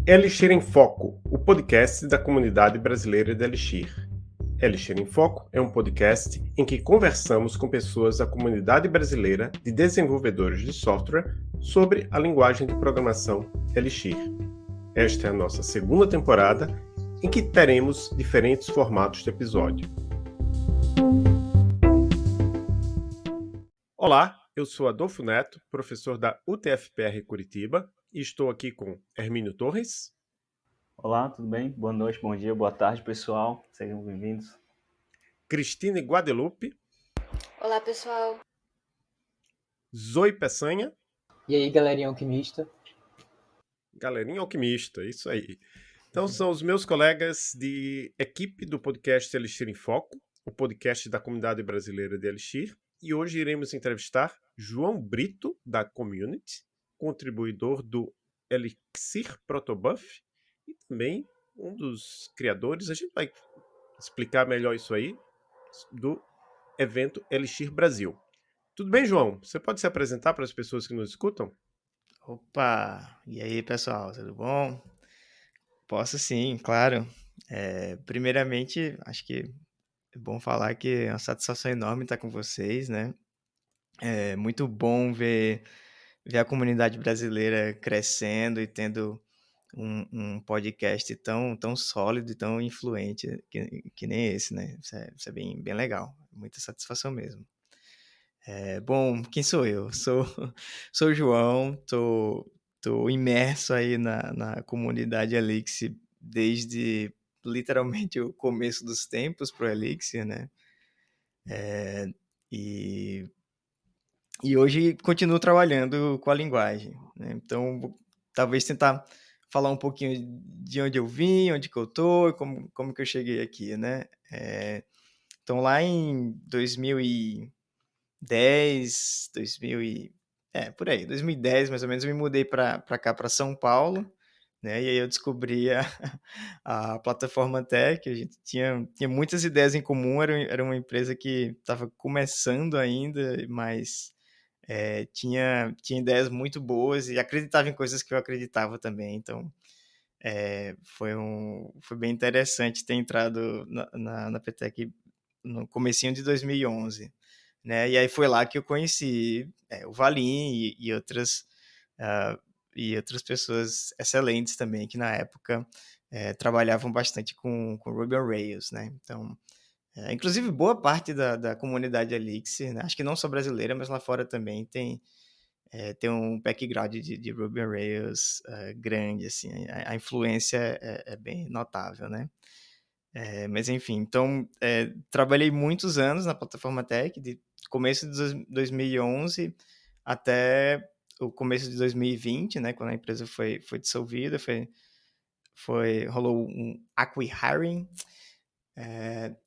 Elixir em Foco, o podcast da comunidade brasileira de Elixir. Elixir em Foco é um podcast em que conversamos com pessoas da comunidade brasileira de desenvolvedores de software sobre a linguagem de programação Elixir. Esta é a nossa segunda temporada, em que teremos diferentes formatos de episódio. Olá, eu sou Adolfo Neto, professor da UTFPR Curitiba, e estou aqui com Hermínio Torres. Olá, tudo bem? Boa noite, bom dia, boa tarde, pessoal. Sejam bem-vindos. Cristine Guadalupe. Olá, pessoal. Zoe Peçanha. E aí, galerinha alquimista? Galerinha alquimista, isso aí. Então são os meus colegas de equipe do podcast Elixir em Foco, o podcast da comunidade brasileira de Elixir, e hoje iremos entrevistar João Brito, da Community, contribuidor do Elixir Protobuf e também um dos criadores, a gente vai explicar melhor isso aí, do evento Elixir Brasil. Tudo bem, João? Você pode se apresentar para as pessoas que nos escutam? Opa! E aí, pessoal, tudo bom? Posso sim, claro. Primeiramente, acho que é bom falar que é uma satisfação enorme estar com vocês, né? É muito bom ver a comunidade brasileira crescendo e tendo um podcast tão sólido e tão influente que nem esse, né? Isso é bem legal. Muita satisfação mesmo. Bom, quem sou eu? Sou o João, tô imerso aí na comunidade Elixir desde literalmente o começo dos tempos pro Elixir, né? E hoje continuo trabalhando com a linguagem, né? Então, talvez tentar falar um pouquinho de onde eu vim, onde que eu tô, como que eu cheguei aqui, né? Então, lá em 2010, por aí, 2010 mais ou menos, eu me mudei para cá, para São Paulo, né? E aí eu descobri a plataforma Tech, a gente tinha muitas ideias em comum, era uma empresa que estava começando ainda, mas tinha ideias muito boas e acreditava em coisas que eu acreditava também, então foi bem interessante ter entrado na PTech no comecinho de 2011. Né? E aí foi lá que eu conheci o Valim e outras pessoas excelentes também, que na época trabalhavam bastante com Ruby on Rails, né? Então, inclusive boa parte da comunidade Elixir, né? Acho que não só brasileira, mas lá fora também tem um background de Ruby on Rails grande, assim, a influência é bem notável, né? Mas enfim, então trabalhei muitos anos na plataforma Tech, de começo de 2011 até o começo de 2020, né, quando a empresa foi dissolvida, rolou um acqui-hiring,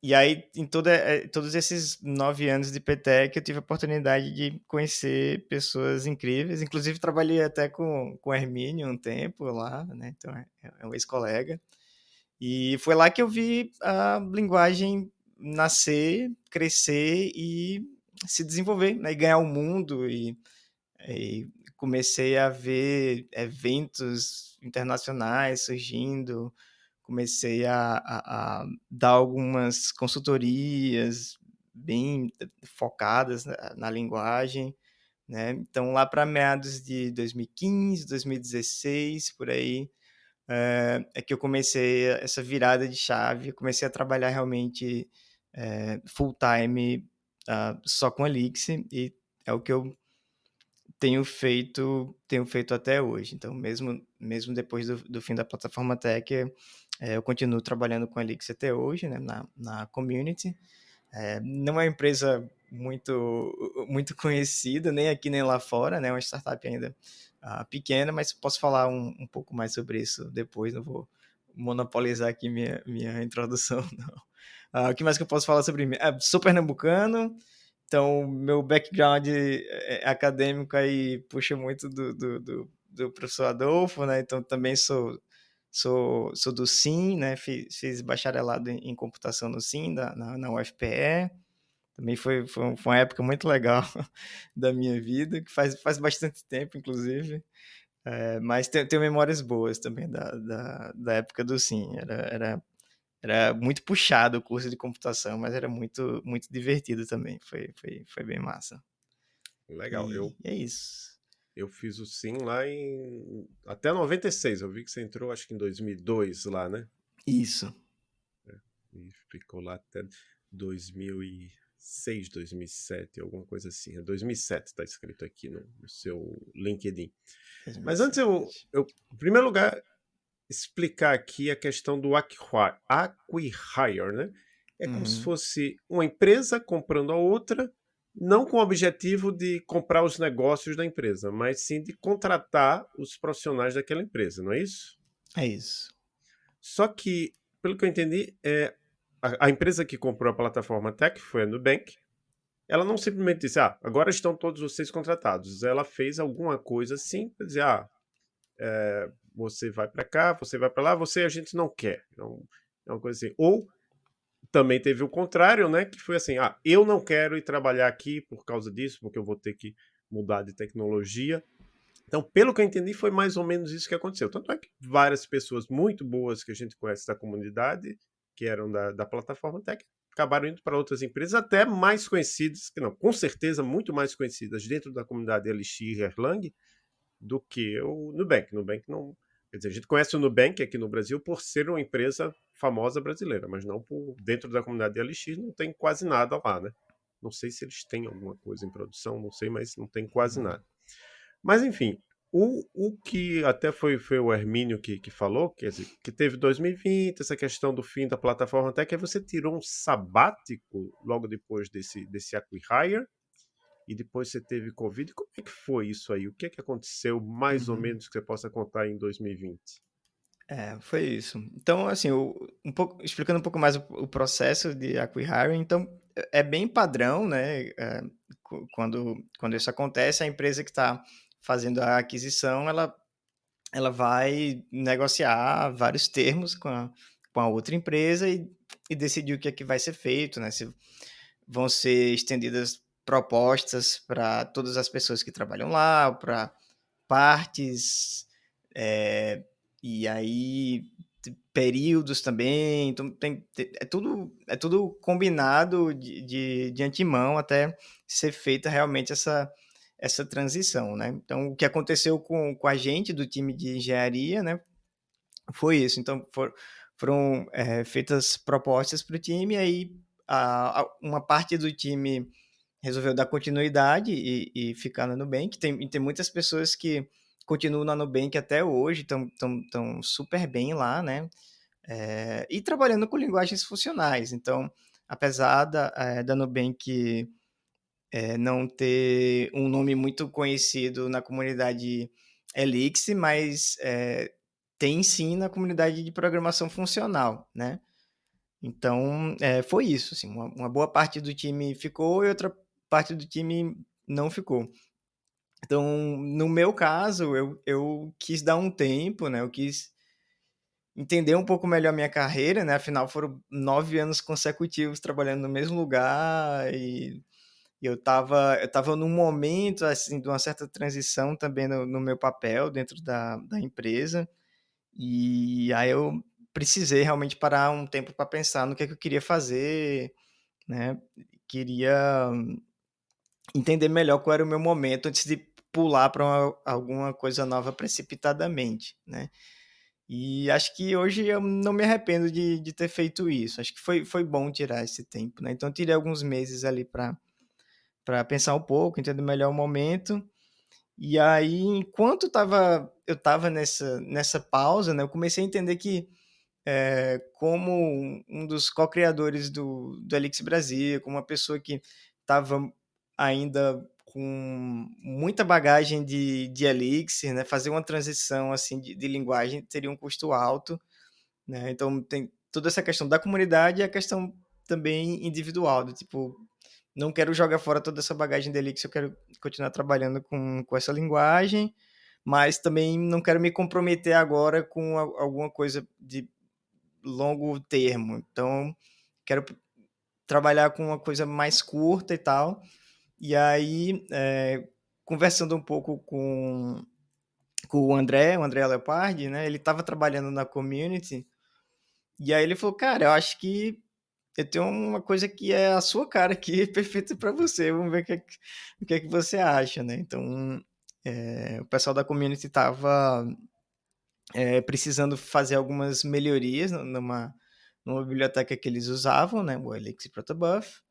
e aí em todos esses 9 anos de PTech eu tive a oportunidade de conhecer pessoas incríveis, inclusive trabalhei até com o Hermínio um tempo lá, né, então é um ex-colega. E foi lá que eu vi a linguagem nascer, crescer e se desenvolver, né? E ganhar o mundo. E comecei a ver eventos internacionais surgindo, comecei a dar algumas consultorias bem focadas na linguagem, né? Então, lá para meados de 2015, 2016, por aí, é que eu comecei essa virada de chave, comecei a trabalhar realmente full time só com Elixir e é o que eu tenho feito até hoje. Então, mesmo depois do fim da plataforma Tech, eu continuo trabalhando com Elixir até hoje, né, na community. Não é uma empresa muito conhecida, nem aqui nem lá fora, né? É uma startup ainda pequena, mas posso falar um pouco mais sobre isso depois, não vou monopolizar aqui minha introdução, não. O que mais que eu posso falar sobre mim? Sou pernambucano, então meu background acadêmico aí puxa muito do professor Adolfo, né? Então também sou do SIM, né? Fiz bacharelado em computação no SIM, na UFPE. Também foi uma época muito legal da minha vida, que faz bastante tempo, inclusive. Mas tenho memórias boas também da época do Sim. Era muito puxado o curso de computação, mas era muito, muito divertido também. Foi bem massa. Legal. E é isso. Eu fiz o Sim lá até 96. Eu vi que você entrou, acho que em 2002 lá, né? Isso. E ficou lá até 2006, 2007, alguma coisa assim. É 2007 está escrito aqui no seu LinkedIn. Mas antes 2007. em primeiro lugar, explicar aqui a questão do acquihire, né? É como se fosse uma empresa comprando a outra, não com o objetivo de comprar os negócios da empresa, mas sim de contratar os profissionais daquela empresa, não é isso? É isso. Só que, pelo que eu entendi, a empresa que comprou a plataforma Tech foi a Nubank. Ela não simplesmente disse, agora estão todos vocês contratados. Ela fez alguma coisa assim, para dizer, você vai para cá, você vai para lá, você a gente não quer. Então, é uma coisa assim. Ou também teve o contrário, né? Que foi assim, eu não quero ir trabalhar aqui por causa disso, porque eu vou ter que mudar de tecnologia. Então, pelo que eu entendi, foi mais ou menos isso que aconteceu. Tanto é que várias pessoas muito boas que a gente conhece da comunidade, que eram da plataforma Tech, acabaram indo para outras empresas, até mais conhecidas, que não, com certeza muito mais conhecidas dentro da comunidade Elixir e Erlang, do que o Nubank. Nubank não. Quer dizer, a gente conhece o Nubank aqui no Brasil por ser uma empresa famosa brasileira, mas não por dentro da comunidade de LX não tem quase nada lá, né? Não sei se eles têm alguma coisa em produção, não sei, mas não tem quase nada. Mas enfim, o que até foi o Hermínio que falou, quer dizer, que teve 2020, essa questão do fim da plataforma até que você tirou um sabático logo depois desse acquihire, e depois você teve Covid. Como é que foi isso aí? O que é que aconteceu, mais ou menos, que você possa contar em 2020? Foi isso. Então, assim, explicando um pouco mais o processo de acquihiring, então, é bem padrão, né? Quando isso acontece, a empresa que está fazendo a aquisição, ela vai negociar vários termos com a outra empresa e decidir o que é que vai ser feito, né? Se vão ser estendidas propostas para todas as pessoas que trabalham lá, para partes, e aí períodos também, então é tudo combinado de antemão até ser feita realmente essa transição, né? Então, o que aconteceu com a gente do time de engenharia, né, foi isso. Então, foram feitas propostas para o time, e aí uma parte do time resolveu dar continuidade e ficar na Nubank. Tem muitas pessoas que continuam na Nubank até hoje, estão super bem lá, né? E trabalhando com linguagens funcionais. Então, apesar da Nubank não ter um nome muito conhecido na comunidade Elixir, mas tem sim na comunidade de programação funcional, né? Então, foi isso. Assim, uma boa parte do time ficou e outra parte do time não ficou. Então, no meu caso, eu quis dar um tempo, né? Eu quis entender um pouco melhor a minha carreira, né? Afinal, foram 9 anos consecutivos trabalhando no mesmo lugar e eu tava num momento, assim, de uma certa transição também no meu papel dentro da empresa. E aí eu precisei realmente parar um tempo para pensar no que é que eu queria fazer, né? Queria entender melhor qual era o meu momento antes de pular para alguma coisa nova precipitadamente, né? E acho que hoje eu não me arrependo de ter feito isso. Acho que foi bom tirar esse tempo, né? Então, eu tirei alguns meses ali para pensar um pouco, entender melhor o momento. E aí, enquanto eu estava nessa pausa, né, eu comecei a entender que, como um dos co-criadores do Elixir Brasil, como uma pessoa que estava ainda com muita bagagem de Elixir, né, fazer uma transição assim de linguagem teria um custo alto, né? Então tem toda essa questão da comunidade e a questão também individual, do tipo, não quero jogar fora toda essa bagagem de Elixir, eu quero continuar trabalhando com essa linguagem, mas também não quero me comprometer agora com alguma coisa de longo termo. Então, quero trabalhar com uma coisa mais curta e tal. E aí, conversando um pouco com o André Leopardi, né? Ele estava trabalhando na community, e aí ele falou, cara, eu acho que eu tenho uma coisa que é a sua cara aqui, perfeita para você, vamos ver o que é que você acha, né? Então, o pessoal da community estava precisando fazer algumas melhorias numa biblioteca que eles usavam, né? O Elixir Protobuf,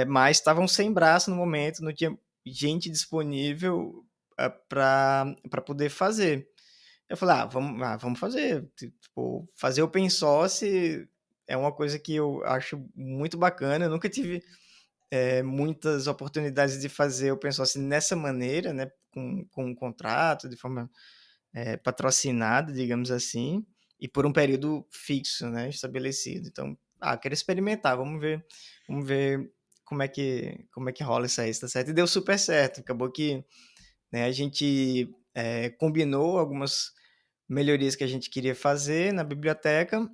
mas estavam sem braço no momento, não tinha gente disponível para poder fazer. Eu falei, vamos fazer. Tipo, fazer open source é uma coisa que eu acho muito bacana. Eu nunca tive muitas oportunidades de fazer open source nessa maneira, né? Com um contrato, de forma patrocinada, digamos assim, e por um período fixo, né? Estabelecido. Então, quero experimentar, vamos ver como é que rola isso aí, tá certo? E deu super certo. Acabou que, né, a gente combinou algumas melhorias que a gente queria fazer na biblioteca,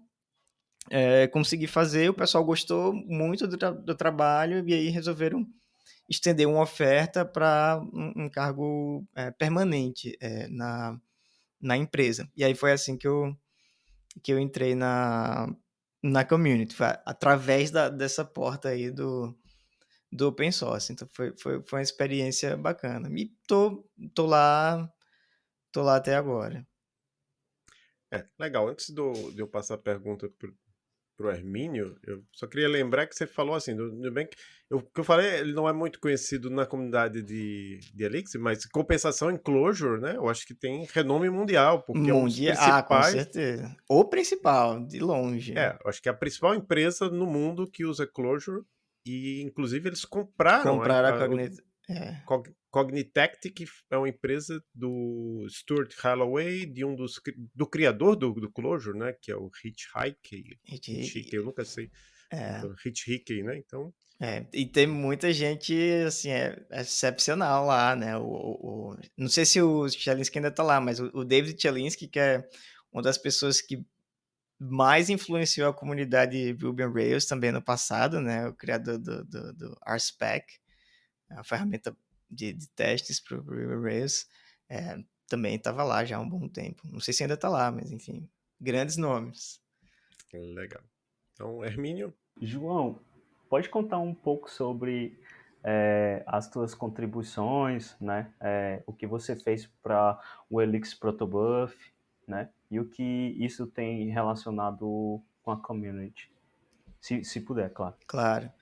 consegui fazer, o pessoal gostou muito do trabalho e aí resolveram estender uma oferta para um cargo permanente na empresa. E aí foi assim que eu entrei na community, através dessa porta aí do open source. Então foi uma experiência bacana. E tô lá até agora. Legal. Antes de eu passar a pergunta pro Hermínio, eu só queria lembrar que você falou assim, do Nubank, o que eu falei, ele não é muito conhecido na comunidade de Elixir, mas em compensação em Clojure, né? Eu acho que tem renome mundial, porque é um dos Com principais. certeza. O principal, de longe. Eu acho que é a principal empresa no mundo que usa Clojure, e inclusive eles compraram Compraram a o Cognite. Cognitect, que é uma empresa do Stuart Holloway, do criador do Clojure, né? Que é o Hitchhiker. Eu nunca sei. Então, Hitchhiker, né? Então. E tem muita gente, assim, excepcional lá, né? Não sei se o Chalinsky ainda tá lá, mas o David Chalinsky, que é uma das pessoas que mais influenciou a comunidade Ruby on Rails também no passado, né? O criador do RSpec, a ferramenta de testes para o Ruby on Rails, também estava lá já há um bom tempo. Não sei se ainda está lá, mas enfim, grandes nomes. Legal. Então, Hermínio? João, pode contar um pouco sobre as tuas contribuições, né? O que você fez para o Elixir Protobuf, né? E o que isso tem relacionado com a community. Se puder, claro. Claro.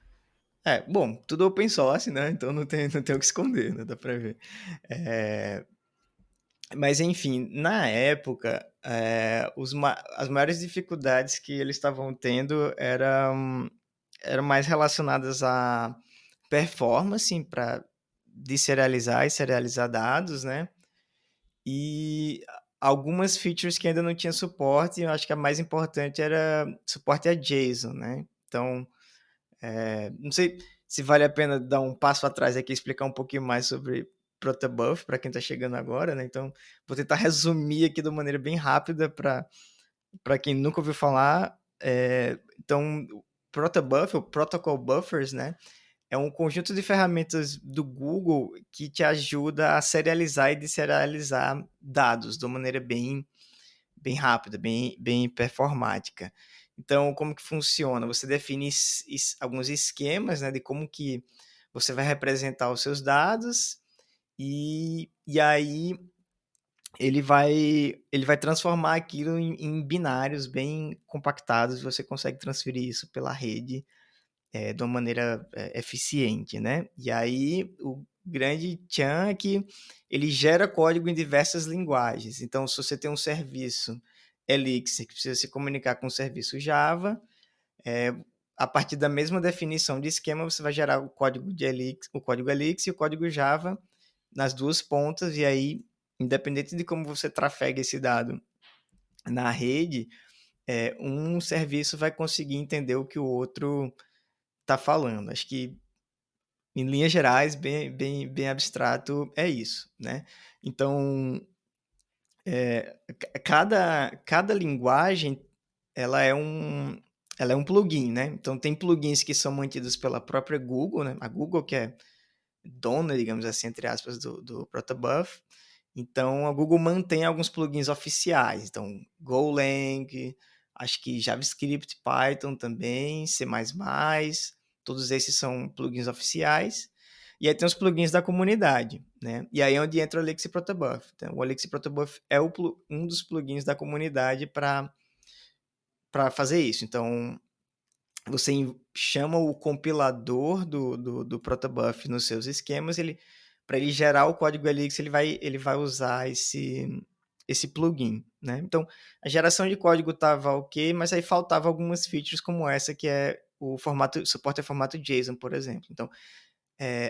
Bom, tudo open source, né? Então não tem o que esconder, né? Dá para ver. Mas, enfim, na época, as maiores dificuldades que eles estavam tendo eram mais relacionadas a performance para deserializar e serializar dados, né? E algumas features que ainda não tinha suporte, eu acho que a mais importante era suporte a JSON, né? Então, não sei se vale a pena dar um passo atrás aqui e explicar um pouquinho mais sobre Protobuf para quem está chegando agora, né? Então, vou tentar resumir aqui de uma maneira bem rápida para quem nunca ouviu falar. Então, Protobuf, ou Protocol Buffers, né? É um conjunto de ferramentas do Google que te ajuda a serializar e deserializar dados de uma maneira bem rápida, bem performática. Então, como que funciona? Você define alguns esquemas, né, de como que você vai representar os seus dados e aí ele vai transformar aquilo em binários bem compactados. Você consegue transferir isso pela rede de uma maneira eficiente, né? E aí o grande tchan é que ele gera código em diversas linguagens. Então, se você tem um serviço Elixir que precisa se comunicar com um serviço Java, a partir da mesma definição de esquema, você vai gerar o código Elixir e o código Java nas duas pontas, e aí, independente de como você trafega esse dado na rede, um serviço vai conseguir entender o que o outro está falando. Acho que, em linhas gerais, bem abstrato, é isso, né? Então, cada linguagem, ela é um plugin, né? Então, tem plugins que são mantidos pela própria Google, né? A Google que é dona, digamos assim, entre aspas, do Protobuf, Então, a Google mantém alguns plugins oficiais. Então, Golang, acho que JavaScript, Python também, C++, todos esses são plugins oficiais. E aí tem os plugins da comunidade, né? E aí é onde entra o Elixir Protobuf. Então, o Elixir Protobuf é um dos plugins da comunidade para fazer isso. Então, você chama o compilador do Protobuf nos seus esquemas, para ele gerar o código Elixir, ele vai usar esse plugin, né? Então, a geração de código estava ok, mas aí faltava algumas features como essa, que é o suporte a formato JSON, por exemplo. Então,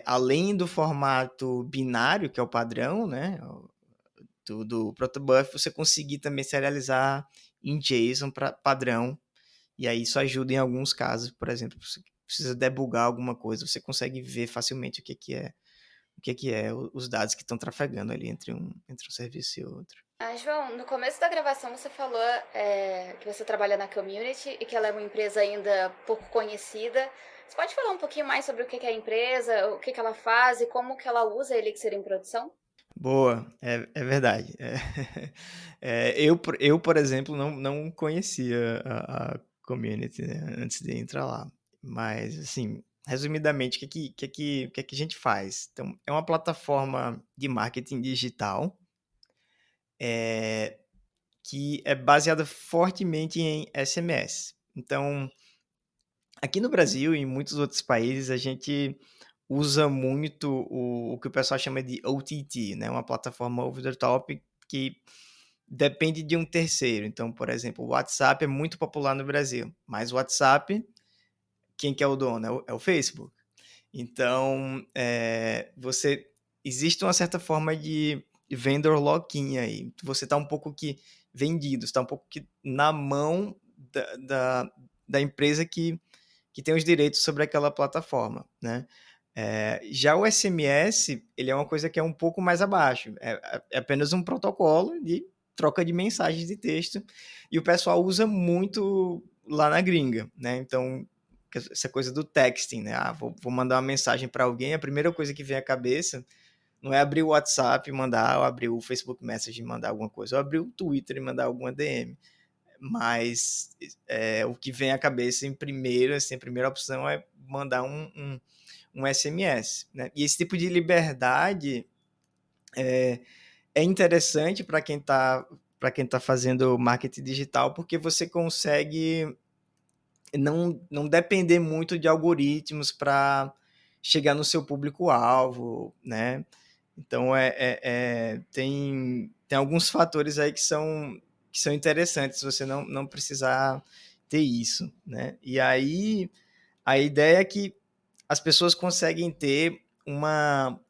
além do formato binário, que é o padrão, né, do Protobuf, você conseguir também serializar em JSON padrão, e aí isso ajuda em alguns casos, por exemplo, se você precisa debugar alguma coisa, você consegue ver facilmente o que é os dados que estão trafegando ali entre um serviço e outro. João, no começo da gravação você falou que você trabalha na Community e que ela é uma empresa ainda pouco conhecida. Você pode falar um pouquinho mais sobre o que é a empresa, o que ela faz e como que ela usa a Elixir em produção? Boa, é verdade. Eu, por exemplo, não conhecia a Community, né, antes de entrar lá. Mas, assim, resumidamente, o que a gente faz? Então, é uma plataforma de marketing digital que é baseada fortemente em SMS. Então, aqui no Brasil e em muitos outros países, a gente usa muito o que o pessoal chama de OTT, né? Uma plataforma over the top que depende de um terceiro. Então, por exemplo, o WhatsApp é muito popular no Brasil, mas o WhatsApp, quem que é o dono? É o Facebook. Então, existe uma certa forma de vendor lock-in aí. Você está um pouco que vendido, está um pouco que na mão da empresa que tem os direitos sobre aquela plataforma, né? Já o SMS, ele é uma coisa que é um pouco mais abaixo. É apenas um protocolo de troca de mensagens de texto e o pessoal usa muito lá na gringa, né? Então, essa coisa do texting, né? Vou mandar uma mensagem para alguém, a primeira coisa que vem à cabeça não é abrir o WhatsApp e mandar, ou abrir o Facebook Message e mandar alguma coisa, ou abrir o Twitter e mandar alguma DM. Mas o que vem à cabeça em primeiro, assim, a primeira opção é mandar um SMS, né? E esse tipo de liberdade é interessante para quem tá fazendo marketing digital, porque você consegue não depender muito de algoritmos para chegar no seu público-alvo, né? Então, tem alguns fatores aí que são interessantes, você não precisar ter isso, né? E aí, a ideia é que as pessoas conseguem ter uma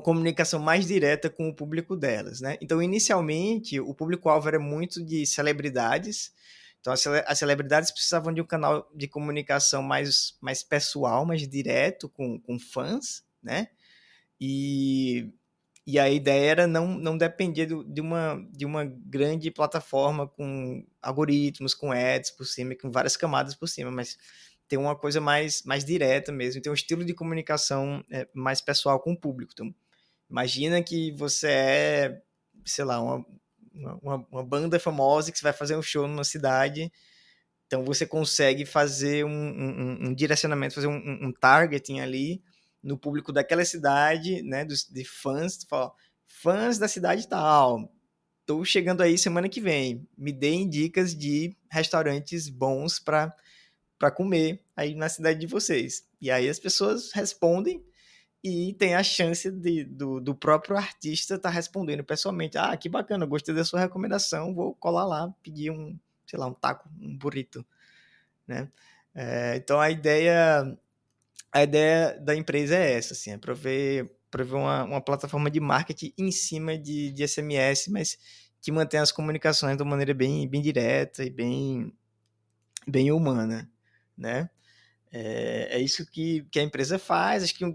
comunicação mais direta com o público delas, né? Então, inicialmente, o público-alvo era muito de celebridades. Então, as celebridades precisavam de um canal de comunicação mais pessoal, mais direto com fãs, né? E a ideia era não depender de uma grande plataforma com algoritmos, com ads por cima, com várias camadas por cima, mas ter uma coisa mais direta mesmo, ter um estilo de comunicação mais pessoal com o público. Então, imagina que você é, sei lá, uma banda famosa que você vai fazer um show numa cidade, então você consegue fazer um direcionamento, fazer um targeting ali no público daquela cidade, né, de fãs, tu fala, fãs da cidade tal, tô chegando aí semana que vem, me deem dicas de restaurantes bons para comer aí na cidade de vocês. E aí as pessoas respondem e tem a chance do próprio artista estar respondendo pessoalmente. Ah, que bacana, gostei da sua recomendação, vou colar lá, pedir um taco, um burrito, né? Então a ideia da empresa é essa, assim, é prover uma plataforma de marketing em cima de SMS, mas que mantém as comunicações de uma maneira bem direta e bem humana, né? É isso que a empresa faz. Acho que um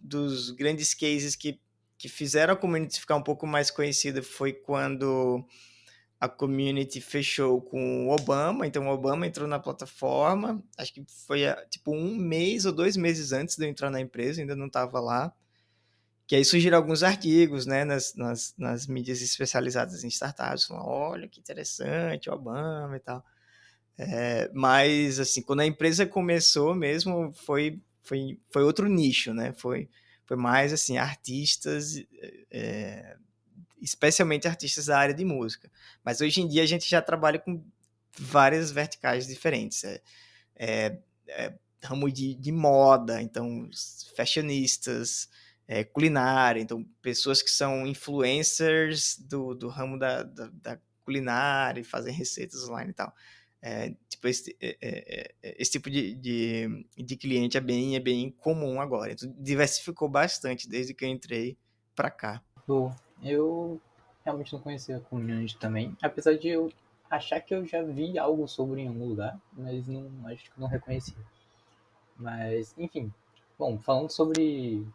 dos grandes cases que fizeram a community ficar um pouco mais conhecida foi quando a community fechou com o Obama. Então o Obama entrou na plataforma, acho que foi tipo 1 mês ou 2 meses antes de eu entrar na empresa, ainda não estava lá, Que aí surgiram alguns artigos, né, nas mídias especializadas em startups, falando, olha que interessante, o Obama e tal. Mas, assim, quando a empresa começou mesmo, foi outro nicho, né? Foi mais, assim, artistas, especialmente artistas da área de música. Mas hoje em dia a gente já trabalha com várias verticais diferentes. Ramo de moda, então fashionistas, culinária, então pessoas que são influencers do ramo da culinária e fazem receitas online e tal. Tipo, esse tipo de cliente é bem comum agora. Então, diversificou bastante desde que eu entrei para cá. Bom, eu realmente não conhecia a Community também, apesar de eu achar que eu já vi algo sobre em algum lugar, mas não, acho que não reconhecia. Mas, enfim, bom, falando sobre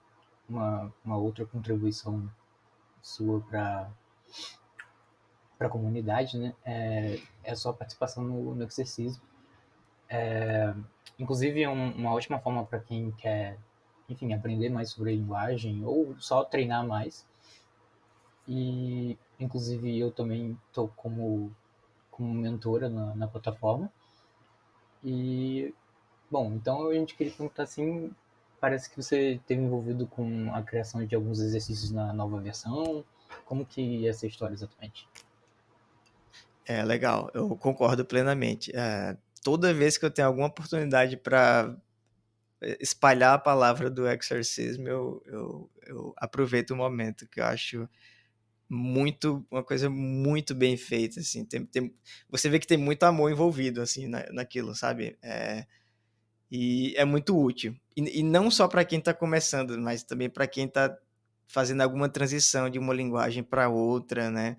uma outra contribuição sua para a comunidade, né, é a sua participação no exercício. Inclusive, uma ótima forma para quem quer, enfim, aprender mais sobre a linguagem ou só treinar mais. E, inclusive, eu também estou como mentora na plataforma. E, bom, então a gente queria perguntar assim, parece que você esteve envolvido com a criação de alguns exercícios na nova versão. Como que é essa história exatamente? Legal, eu concordo plenamente. Toda vez que eu tenho alguma oportunidade para espalhar a palavra do exorcismo, eu aproveito o momento, que eu acho uma coisa muito bem feita, assim, você vê que tem muito amor envolvido, assim, naquilo, sabe? E é muito útil. E não só para quem está começando, mas também para quem está fazendo alguma transição de uma linguagem para outra, né?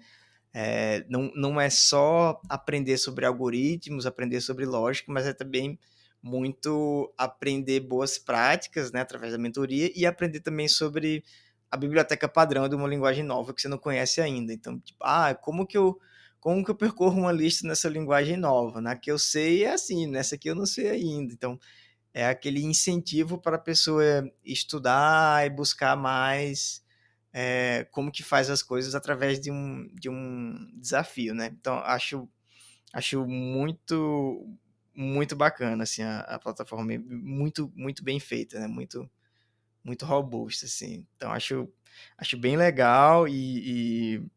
Não é só aprender sobre algoritmos, aprender sobre lógica, mas é também muito aprender boas práticas, né, através da mentoria, e aprender também sobre a biblioteca padrão de uma linguagem nova que você não conhece ainda. Então, tipo, como que eu percorro uma lista nessa linguagem nova? Na que eu sei é assim, nessa aqui eu não sei ainda. Então, é aquele incentivo para a pessoa estudar e buscar mais como que faz as coisas através de um desafio, né? Então, acho muito bacana, assim, a plataforma, muito bem feita, né? Muito robusta, assim. Então, acho bem legal e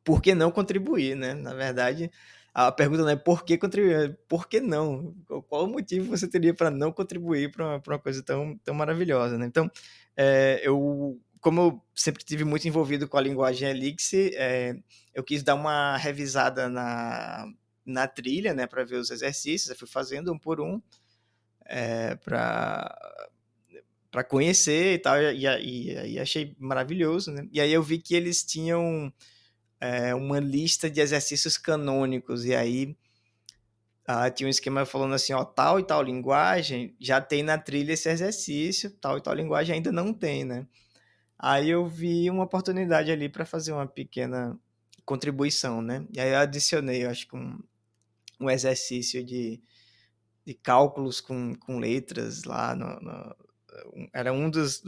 por que não contribuir, né? Na verdade, a pergunta não é por que contribuir, é por que não? Qual o motivo você teria para não contribuir para uma coisa tão maravilhosa, né? Então, como eu sempre tive muito envolvido com a linguagem Elixir, eu quis dar uma revisada na trilha, né, para ver os exercícios. Eu fui fazendo um por um, para conhecer e tal, e achei maravilhoso, né? E aí eu vi que eles tinham uma lista de exercícios canônicos, e aí tinha um esquema falando assim, ó, tal e tal linguagem já tem na trilha esse exercício, tal e tal linguagem ainda não tem, né? Aí eu vi uma oportunidade ali para fazer uma pequena contribuição, né? E aí eu adicionei, eu acho que um exercício de cálculos com letras lá, era um dos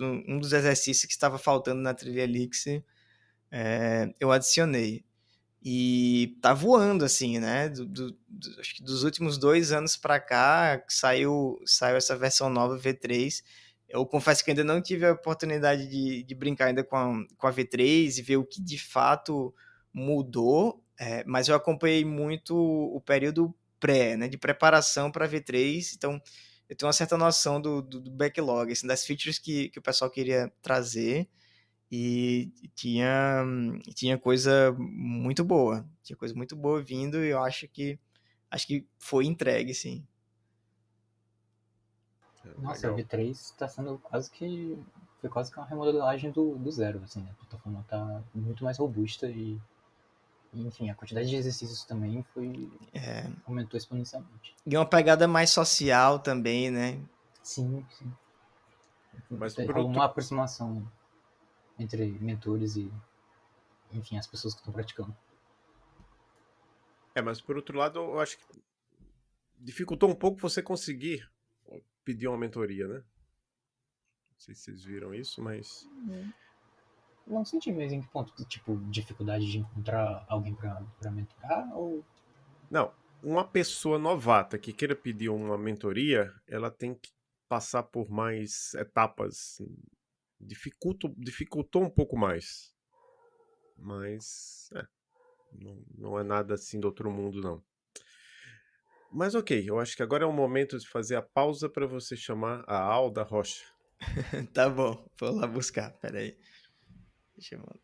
exercícios que estava faltando na trilha Elixir, eu adicionei. E tá voando, assim, né? Acho que dos últimos 2 anos para cá, saiu essa versão nova V3. Eu confesso que ainda não tive a oportunidade de brincar ainda com a V3 e ver o que de fato mudou, mas eu acompanhei muito o período pré, né, de preparação para a V3, então eu tenho uma certa noção do backlog, assim, das features que o pessoal queria trazer, e tinha coisa muito boa. Tinha coisa muito boa vindo, e eu acho que foi entregue, sim. Nossa, a Legal. V3 está sendo foi quase que uma remodelagem do zero, assim, né? A plataforma está muito mais robusta e, enfim, a quantidade de exercícios também aumentou exponencialmente. E uma pegada mais social também, né? Sim, sim. Mas Rola uma aproximação entre mentores e, enfim, as pessoas que estão praticando. mas por outro lado, eu acho que dificultou um pouco você conseguir pedir uma mentoria, né? sei se vocês viram isso, mas... Não senti mais em que ponto, tipo, dificuldade de encontrar alguém pra mentorar, ou... Não, uma pessoa novata que queira pedir uma mentoria, ela tem que passar por mais etapas. Dificultou um pouco mais. Mas, não é nada assim do outro mundo, não. Mas ok, eu acho que agora é o momento de fazer a pausa para você chamar a Alda Rocha. Tá bom, vou lá buscar, peraí. Deixa eu...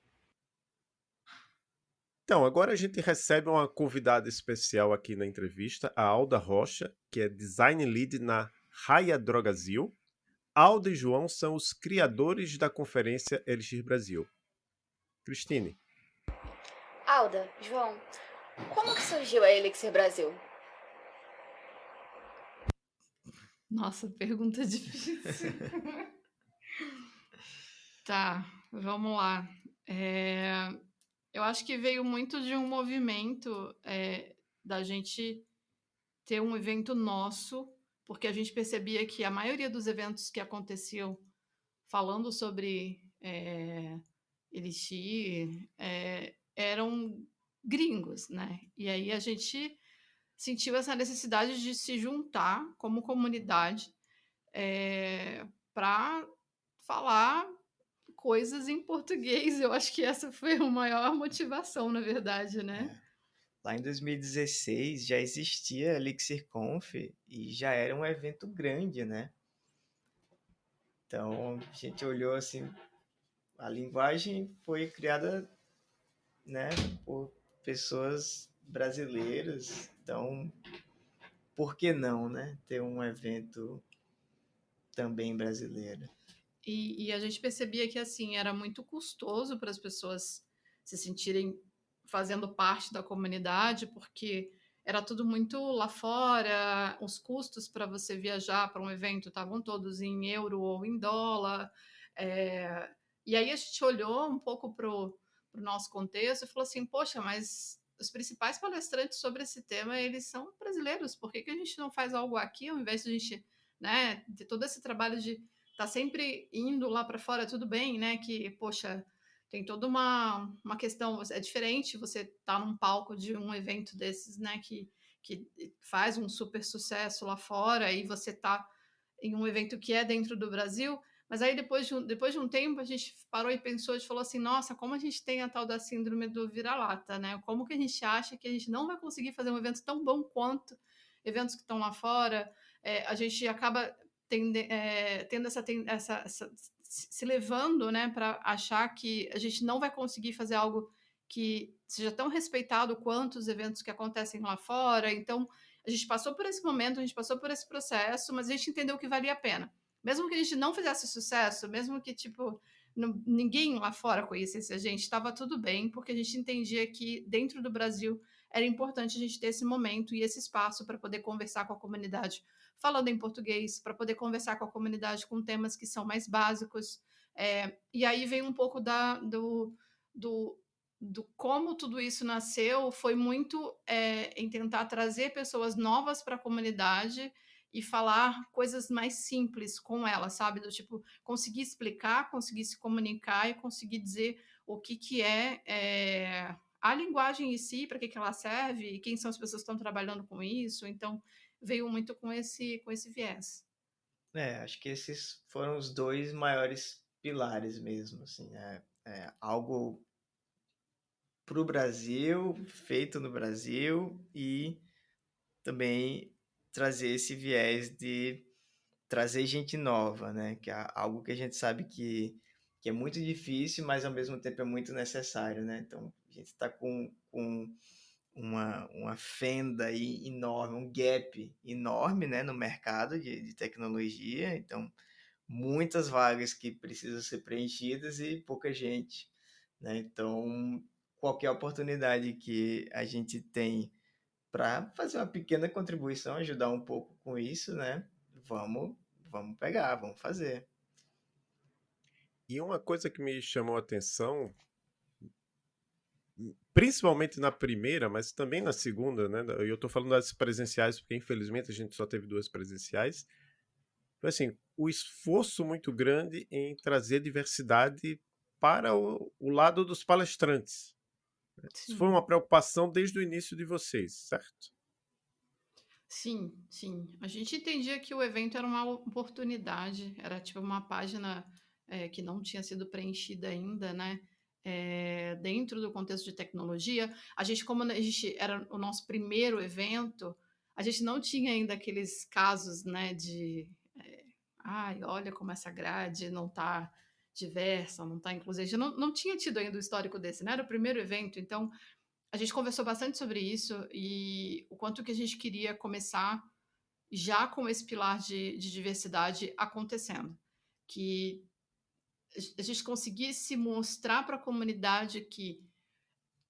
Então, agora a gente recebe uma convidada especial aqui na entrevista, a Alda Rocha, que é Design Lead na Raia Drogasil. Alda e João são os criadores da conferência Elixir Brasil. Cristine. Alda, João, como que surgiu a Elixir Brasil? Nossa, pergunta difícil. Tá, vamos lá. Eu acho que veio muito de um movimento da gente ter um evento nosso, porque a gente percebia que a maioria dos eventos que aconteciam falando sobre Elixir eram gringos, né? E aí a gente sentiu essa necessidade de se juntar como comunidade para falar coisas em português. Eu acho que essa foi a maior motivação, na verdade, né? Lá em 2016 já existia a ElixirConf e já era um evento grande, né? Então a gente olhou assim, a linguagem foi criada, né, por pessoas brasileiras, então por que não, né, ter um evento também brasileiro? E a gente percebia que assim era muito custoso para as pessoas se sentirem fazendo parte da comunidade, porque era tudo muito lá fora, os custos para você viajar para um evento estavam todos em euro ou em dólar. E aí a gente olhou um pouco para o nosso contexto e falou assim, poxa, mas os principais palestrantes sobre esse tema, eles são brasileiros, por que a gente não faz algo aqui, ao invés de a gente, né, ter todo esse trabalho de tá sempre indo lá para fora, tudo bem, né? Que, poxa, tem toda uma questão, é diferente você tá num palco de um evento desses, né? Que faz um super sucesso lá fora e você tá em um evento que é dentro do Brasil, mas aí depois de um tempo a gente parou e pensou, a gente falou assim, nossa, como a gente tem a tal da síndrome do vira-lata, né? Como que a gente acha que a gente não vai conseguir fazer um evento tão bom quanto eventos que estão lá fora? A gente acaba tendo se levando, né, para achar que a gente não vai conseguir fazer algo que seja tão respeitado quanto os eventos que acontecem lá fora. Então, a gente passou por esse momento, a gente passou por esse processo, mas a gente entendeu que valia a pena. Mesmo que a gente não fizesse sucesso, mesmo que, tipo, ninguém lá fora conhecesse a gente, estava tudo bem, porque a gente entendia que dentro do Brasil era importante a gente ter esse momento e esse espaço para poder conversar com a comunidade falando em português, para poder conversar com a comunidade com temas que são mais básicos. E aí vem um pouco do como tudo isso nasceu, foi muito em tentar trazer pessoas novas para a comunidade e falar coisas mais simples com ela, sabe? Do tipo, conseguir explicar, conseguir se comunicar e conseguir dizer o que é a linguagem em si, para que ela serve, e quem são as pessoas que estão trabalhando com isso. Então, veio muito com esse viés. Acho que esses foram os dois maiores pilares mesmo, assim, algo para o Brasil, feito no Brasil, e também trazer esse viés de trazer gente nova, né? Que é algo que a gente sabe que é muito difícil, mas ao mesmo tempo é muito necessário, né? Então, a gente está com uma fenda aí enorme, um gap enorme, né, no mercado de tecnologia. Então, muitas vagas que precisam ser preenchidas e pouca gente, né? Então, qualquer oportunidade que a gente tem para fazer uma pequena contribuição, ajudar um pouco com isso, né? Vamos pegar, vamos fazer. E uma coisa que me chamou a atenção, principalmente na primeira, mas também na segunda, né? Eu estou falando das presenciais, porque infelizmente a gente só teve 2 presenciais. foi assim, o esforço muito grande em trazer diversidade para o lado dos palestrantes. Isso foi Sim. uma preocupação desde o início de vocês, certo? Sim, sim. A gente entendia que o evento era uma oportunidade, era tipo uma página que não tinha sido preenchida ainda, né? Dentro do contexto de tecnologia, como a gente era o nosso primeiro evento, a gente não tinha ainda aqueles casos, né, de ai, olha como essa grade não está diversa, não está inclusiva. A gente não tinha tido ainda o histórico desse, né? Era o primeiro evento, então a gente conversou bastante sobre isso e o quanto que a gente queria começar já com esse pilar de diversidade acontecendo. Que a gente conseguisse mostrar para a comunidade que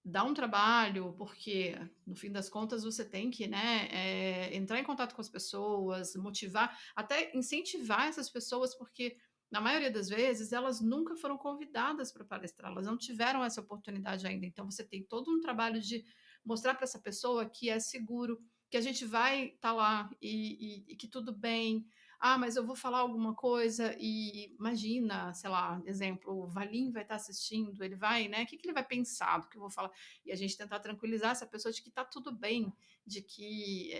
dá um trabalho, porque no fim das contas você tem que, né, entrar em contato com as pessoas, motivar, até incentivar essas pessoas, porque na maioria das vezes elas nunca foram convidadas para palestrar, elas não tiveram essa oportunidade ainda. Então você tem todo um trabalho de mostrar para essa pessoa que é seguro, que a gente vai estar lá e que tudo bem. Ah, mas eu vou falar alguma coisa e imagina, sei lá, exemplo, o Valim vai estar assistindo, ele vai, né? O que ele vai pensar do que eu vou falar? E a gente tentar tranquilizar essa pessoa de que tá tudo bem, de que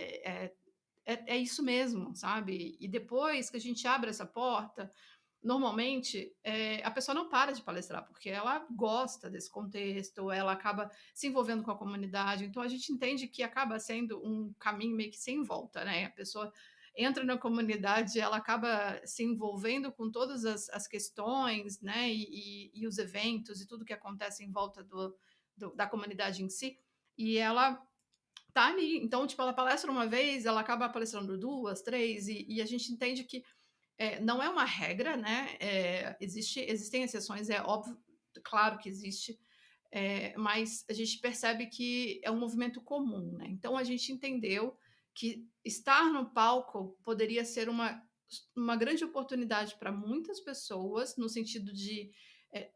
é isso mesmo, sabe? E depois que a gente abre essa porta, normalmente a pessoa não para de palestrar, porque ela gosta desse contexto, ela acaba se envolvendo com a comunidade, então a gente entende que acaba sendo um caminho meio que sem volta, né? A pessoa entra na comunidade, ela acaba se envolvendo com todas as questões, né? E os eventos e tudo que acontece em volta da comunidade em si, e ela tá ali. Então, tipo, ela palestra uma vez, ela acaba palestrando duas, três, e a gente entende que não é uma regra, né? Existem exceções, é óbvio, claro que existe, mas a gente percebe que é um movimento comum, né? Então a gente entendeu que estar no palco poderia ser uma grande oportunidade para muitas pessoas, no sentido de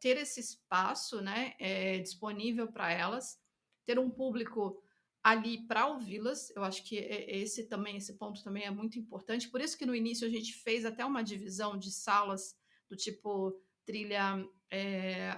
ter esse espaço, né, disponível para elas, ter um público ali para ouvi-las. Eu acho que esse ponto também é muito importante. Por isso que no início a gente fez até uma divisão de salas do tipo trilha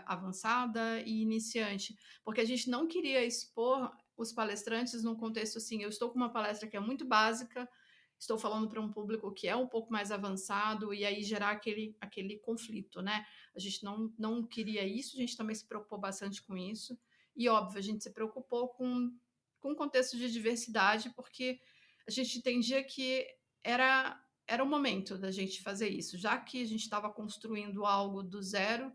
avançada e iniciante, porque a gente não queria expor os palestrantes num contexto assim, eu estou com uma palestra que é muito básica, estou falando para um público que é um pouco mais avançado, e aí gerar aquele conflito, né? A gente não queria isso, a gente também se preocupou bastante com isso, e óbvio, a gente se preocupou com o contexto de diversidade, porque a gente entendia que era o momento da gente fazer isso, já que a gente estava construindo algo do zero,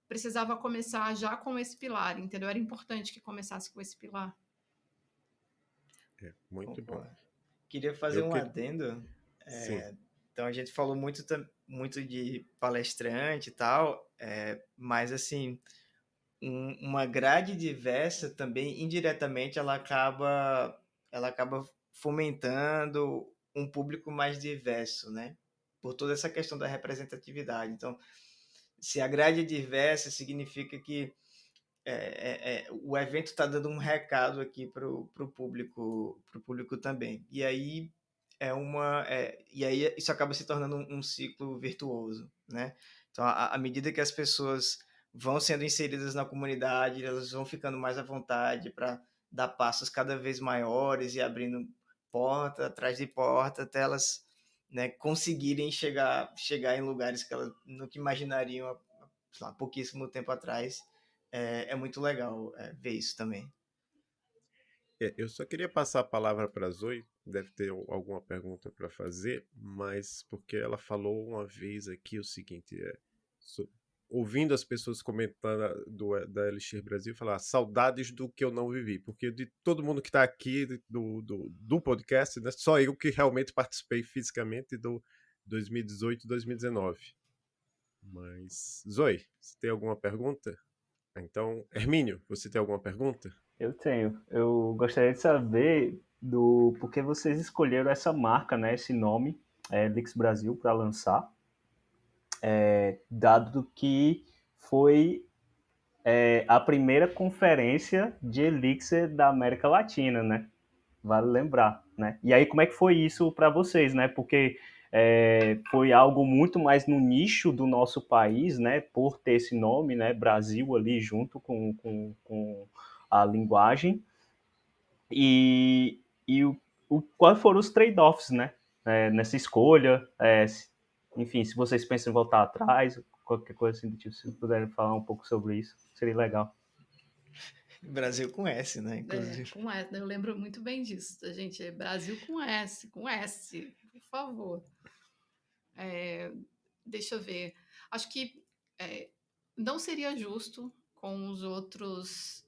precisava começar já com esse pilar, entendeu? Era importante que começasse com esse pilar. Muito bom. Queria fazer um adendo. Sim. Então, a gente falou muito de palestrante e tal, mas, assim, uma grade diversa também, indiretamente, ela acaba fomentando um público mais diverso, né? Por toda essa questão da representatividade. Então, se a grade é diversa, significa que o evento está dando um recado aqui para o público também. E aí isso acaba se tornando um ciclo virtuoso, né? Então, à medida que as pessoas vão sendo inseridas na comunidade, elas vão ficando mais à vontade para dar passos cada vez maiores e abrindo porta atrás de porta até elas, né, conseguirem chegar em lugares que elas nunca imaginariam há pouquíssimo tempo atrás. É muito legal ver isso também. Eu só queria passar a palavra para a Zoe, deve ter alguma pergunta para fazer, mas porque ela falou uma vez aqui o seguinte, ouvindo as pessoas comentando da Elixir Brasil, falar saudades do que eu não vivi, porque de todo mundo que está aqui do podcast, né, só eu que realmente participei fisicamente do 2018 e 2019. Mas, Zoe, você tem alguma pergunta? Então, Hermínio, você tem alguma pergunta? Eu tenho. Eu gostaria de saber por que vocês escolheram essa marca, né, esse nome, Elix Brasil, para lançar, dado que foi a primeira conferência de Elixir da América Latina, né? Vale lembrar, né? E aí, como é que foi isso para vocês, né? Porque foi algo muito mais no nicho do nosso país, né, por ter esse nome, né, Brasil ali junto com a linguagem. E quais foram os trade-offs, né, nessa escolha, enfim, se vocês pensam em voltar atrás, qualquer coisa assim do tipo, se vocês puderem falar um pouco sobre isso, seria legal. Brasil com S, né? Inclusive. Com S, eu lembro muito bem disso, gente. É Brasil com S, por favor. Deixa eu ver. Acho que não seria justo com os outros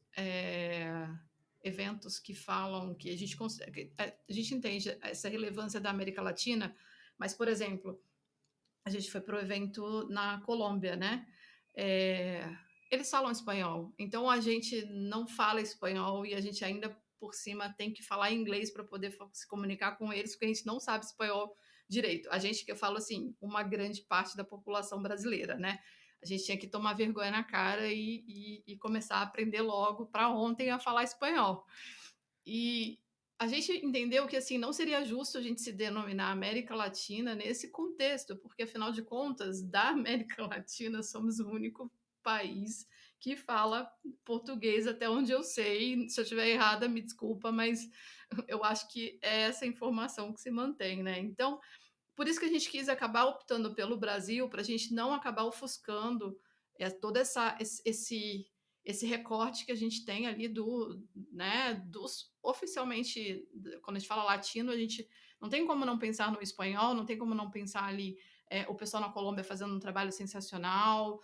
eventos que falam que a gente consegue. A gente entende essa relevância da América Latina, mas, por exemplo, a gente foi para o evento na Colômbia, né? Eles falam espanhol, então a gente não fala espanhol e a gente ainda por cima tem que falar inglês para poder se comunicar com eles, porque a gente não sabe espanhol direito. A gente, que eu falo assim, uma grande parte da população brasileira, né? A gente tinha que tomar vergonha na cara e começar a aprender logo para ontem a falar espanhol. E a gente entendeu que assim não seria justo a gente se denominar América Latina nesse contexto, porque afinal de contas, da América Latina somos o único país que fala português até onde eu sei. Se eu estiver errada, me desculpa, mas eu acho que é essa informação que se mantém, né? Então, por isso que a gente quis acabar optando pelo Brasil, para a gente não acabar ofuscando todo esse recorte que a gente tem ali dos oficialmente, quando a gente fala latino, a gente não tem como não pensar no espanhol, não tem como não pensar ali o pessoal na Colômbia fazendo um trabalho sensacional,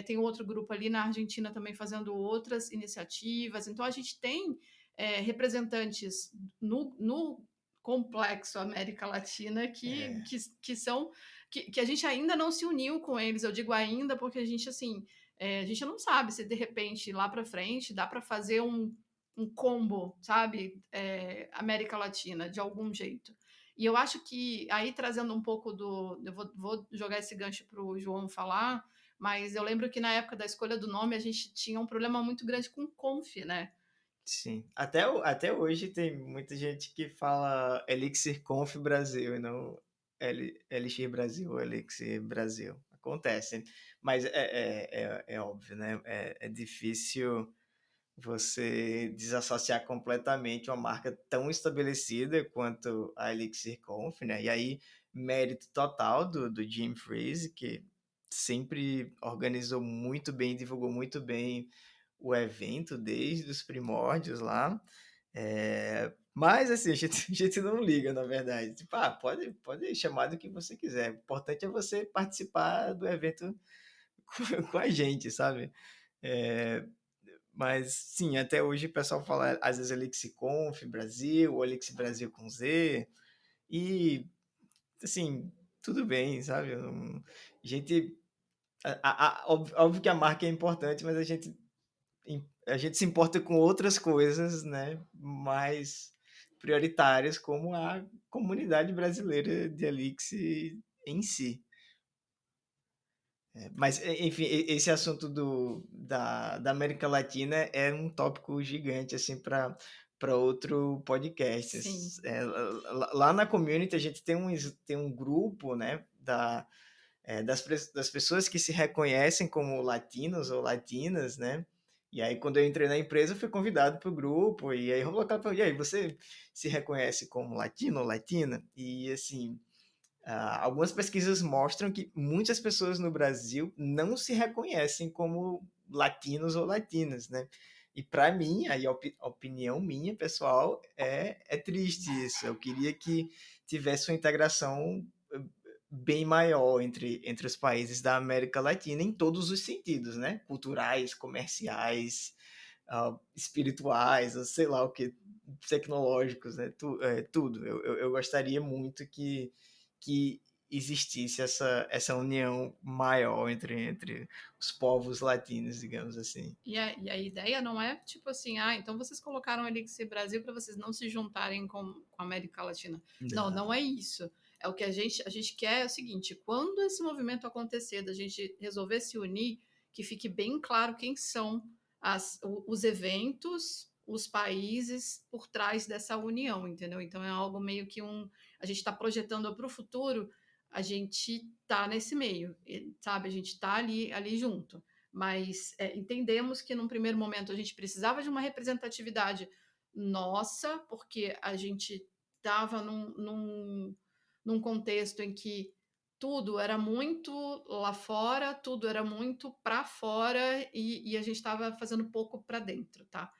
tem outro grupo ali na Argentina também fazendo outras iniciativas, então a gente tem representantes no complexo América Latina que são que a gente ainda não se uniu com eles. Eu digo ainda porque a gente assim a gente não sabe se de repente lá para frente dá para fazer um combo, sabe, América Latina de algum jeito. E eu acho que aí trazendo um pouco eu vou jogar esse gancho para o João falar, mas eu lembro que na época da escolha do nome a gente tinha um problema muito grande com Conf, né? Sim. Até hoje tem muita gente que fala Elixir Conf Brasil e não Elixir Brasil ou Elixir Brasil. Acontece. Mas é óbvio, né? É difícil você desassociar completamente uma marca tão estabelecida quanto a Elixir Conf, né? E aí, mérito total do Jim Freeze, que sempre organizou muito bem, divulgou muito bem o evento desde os primórdios lá. Mas assim, a gente não liga, na verdade. Tipo, pode chamar do que você quiser. O importante é você participar do evento com a gente, sabe? Mas sim, até hoje o pessoal fala às vezes Elixir Conf Brasil, ou Elixir Brasil com Z. E assim, tudo bem, sabe? A gente. Óbvio que a marca é importante, mas a gente se importa com outras coisas, né, mais prioritárias, como a comunidade brasileira de Elixir em si. Mas, enfim, esse assunto da América Latina é um tópico gigante, assim, para outro podcast. Sim. Lá na community a gente tem um grupo, né, das pessoas que se reconhecem como latinos ou latinas, né? E aí, quando eu entrei na empresa, eu fui convidado para o grupo, e aí rolou aquela pergunta, e aí, você se reconhece como latino ou latina? E, assim, algumas pesquisas mostram que muitas pessoas no Brasil não se reconhecem como latinos ou latinas, né? E para mim, aí a opinião minha, pessoal, é triste isso. Eu queria que tivesse uma integração bem maior entre os países da América Latina em todos os sentidos, né? Culturais, comerciais, espirituais, ou sei lá o que, tecnológicos, né? Tudo. Eu gostaria muito que existisse essa união maior entre os povos latinos, digamos assim. E a ideia não é tipo assim, então vocês colocaram o Elixir Brasil para vocês não se juntarem com a América Latina. Não é isso. É o que a gente quer é o seguinte, quando esse movimento acontecer, da gente resolver se unir, que fique bem claro quem são os eventos, os países por trás dessa união, entendeu? Então é algo meio que a gente está projetando para o futuro a gente tá nesse meio, sabe? A gente tá ali junto. Mas entendemos que num primeiro momento a gente precisava de uma representatividade nossa, porque a gente estava num contexto em que tudo era muito lá fora, tudo era muito para fora e a gente estava fazendo pouco para dentro, tá?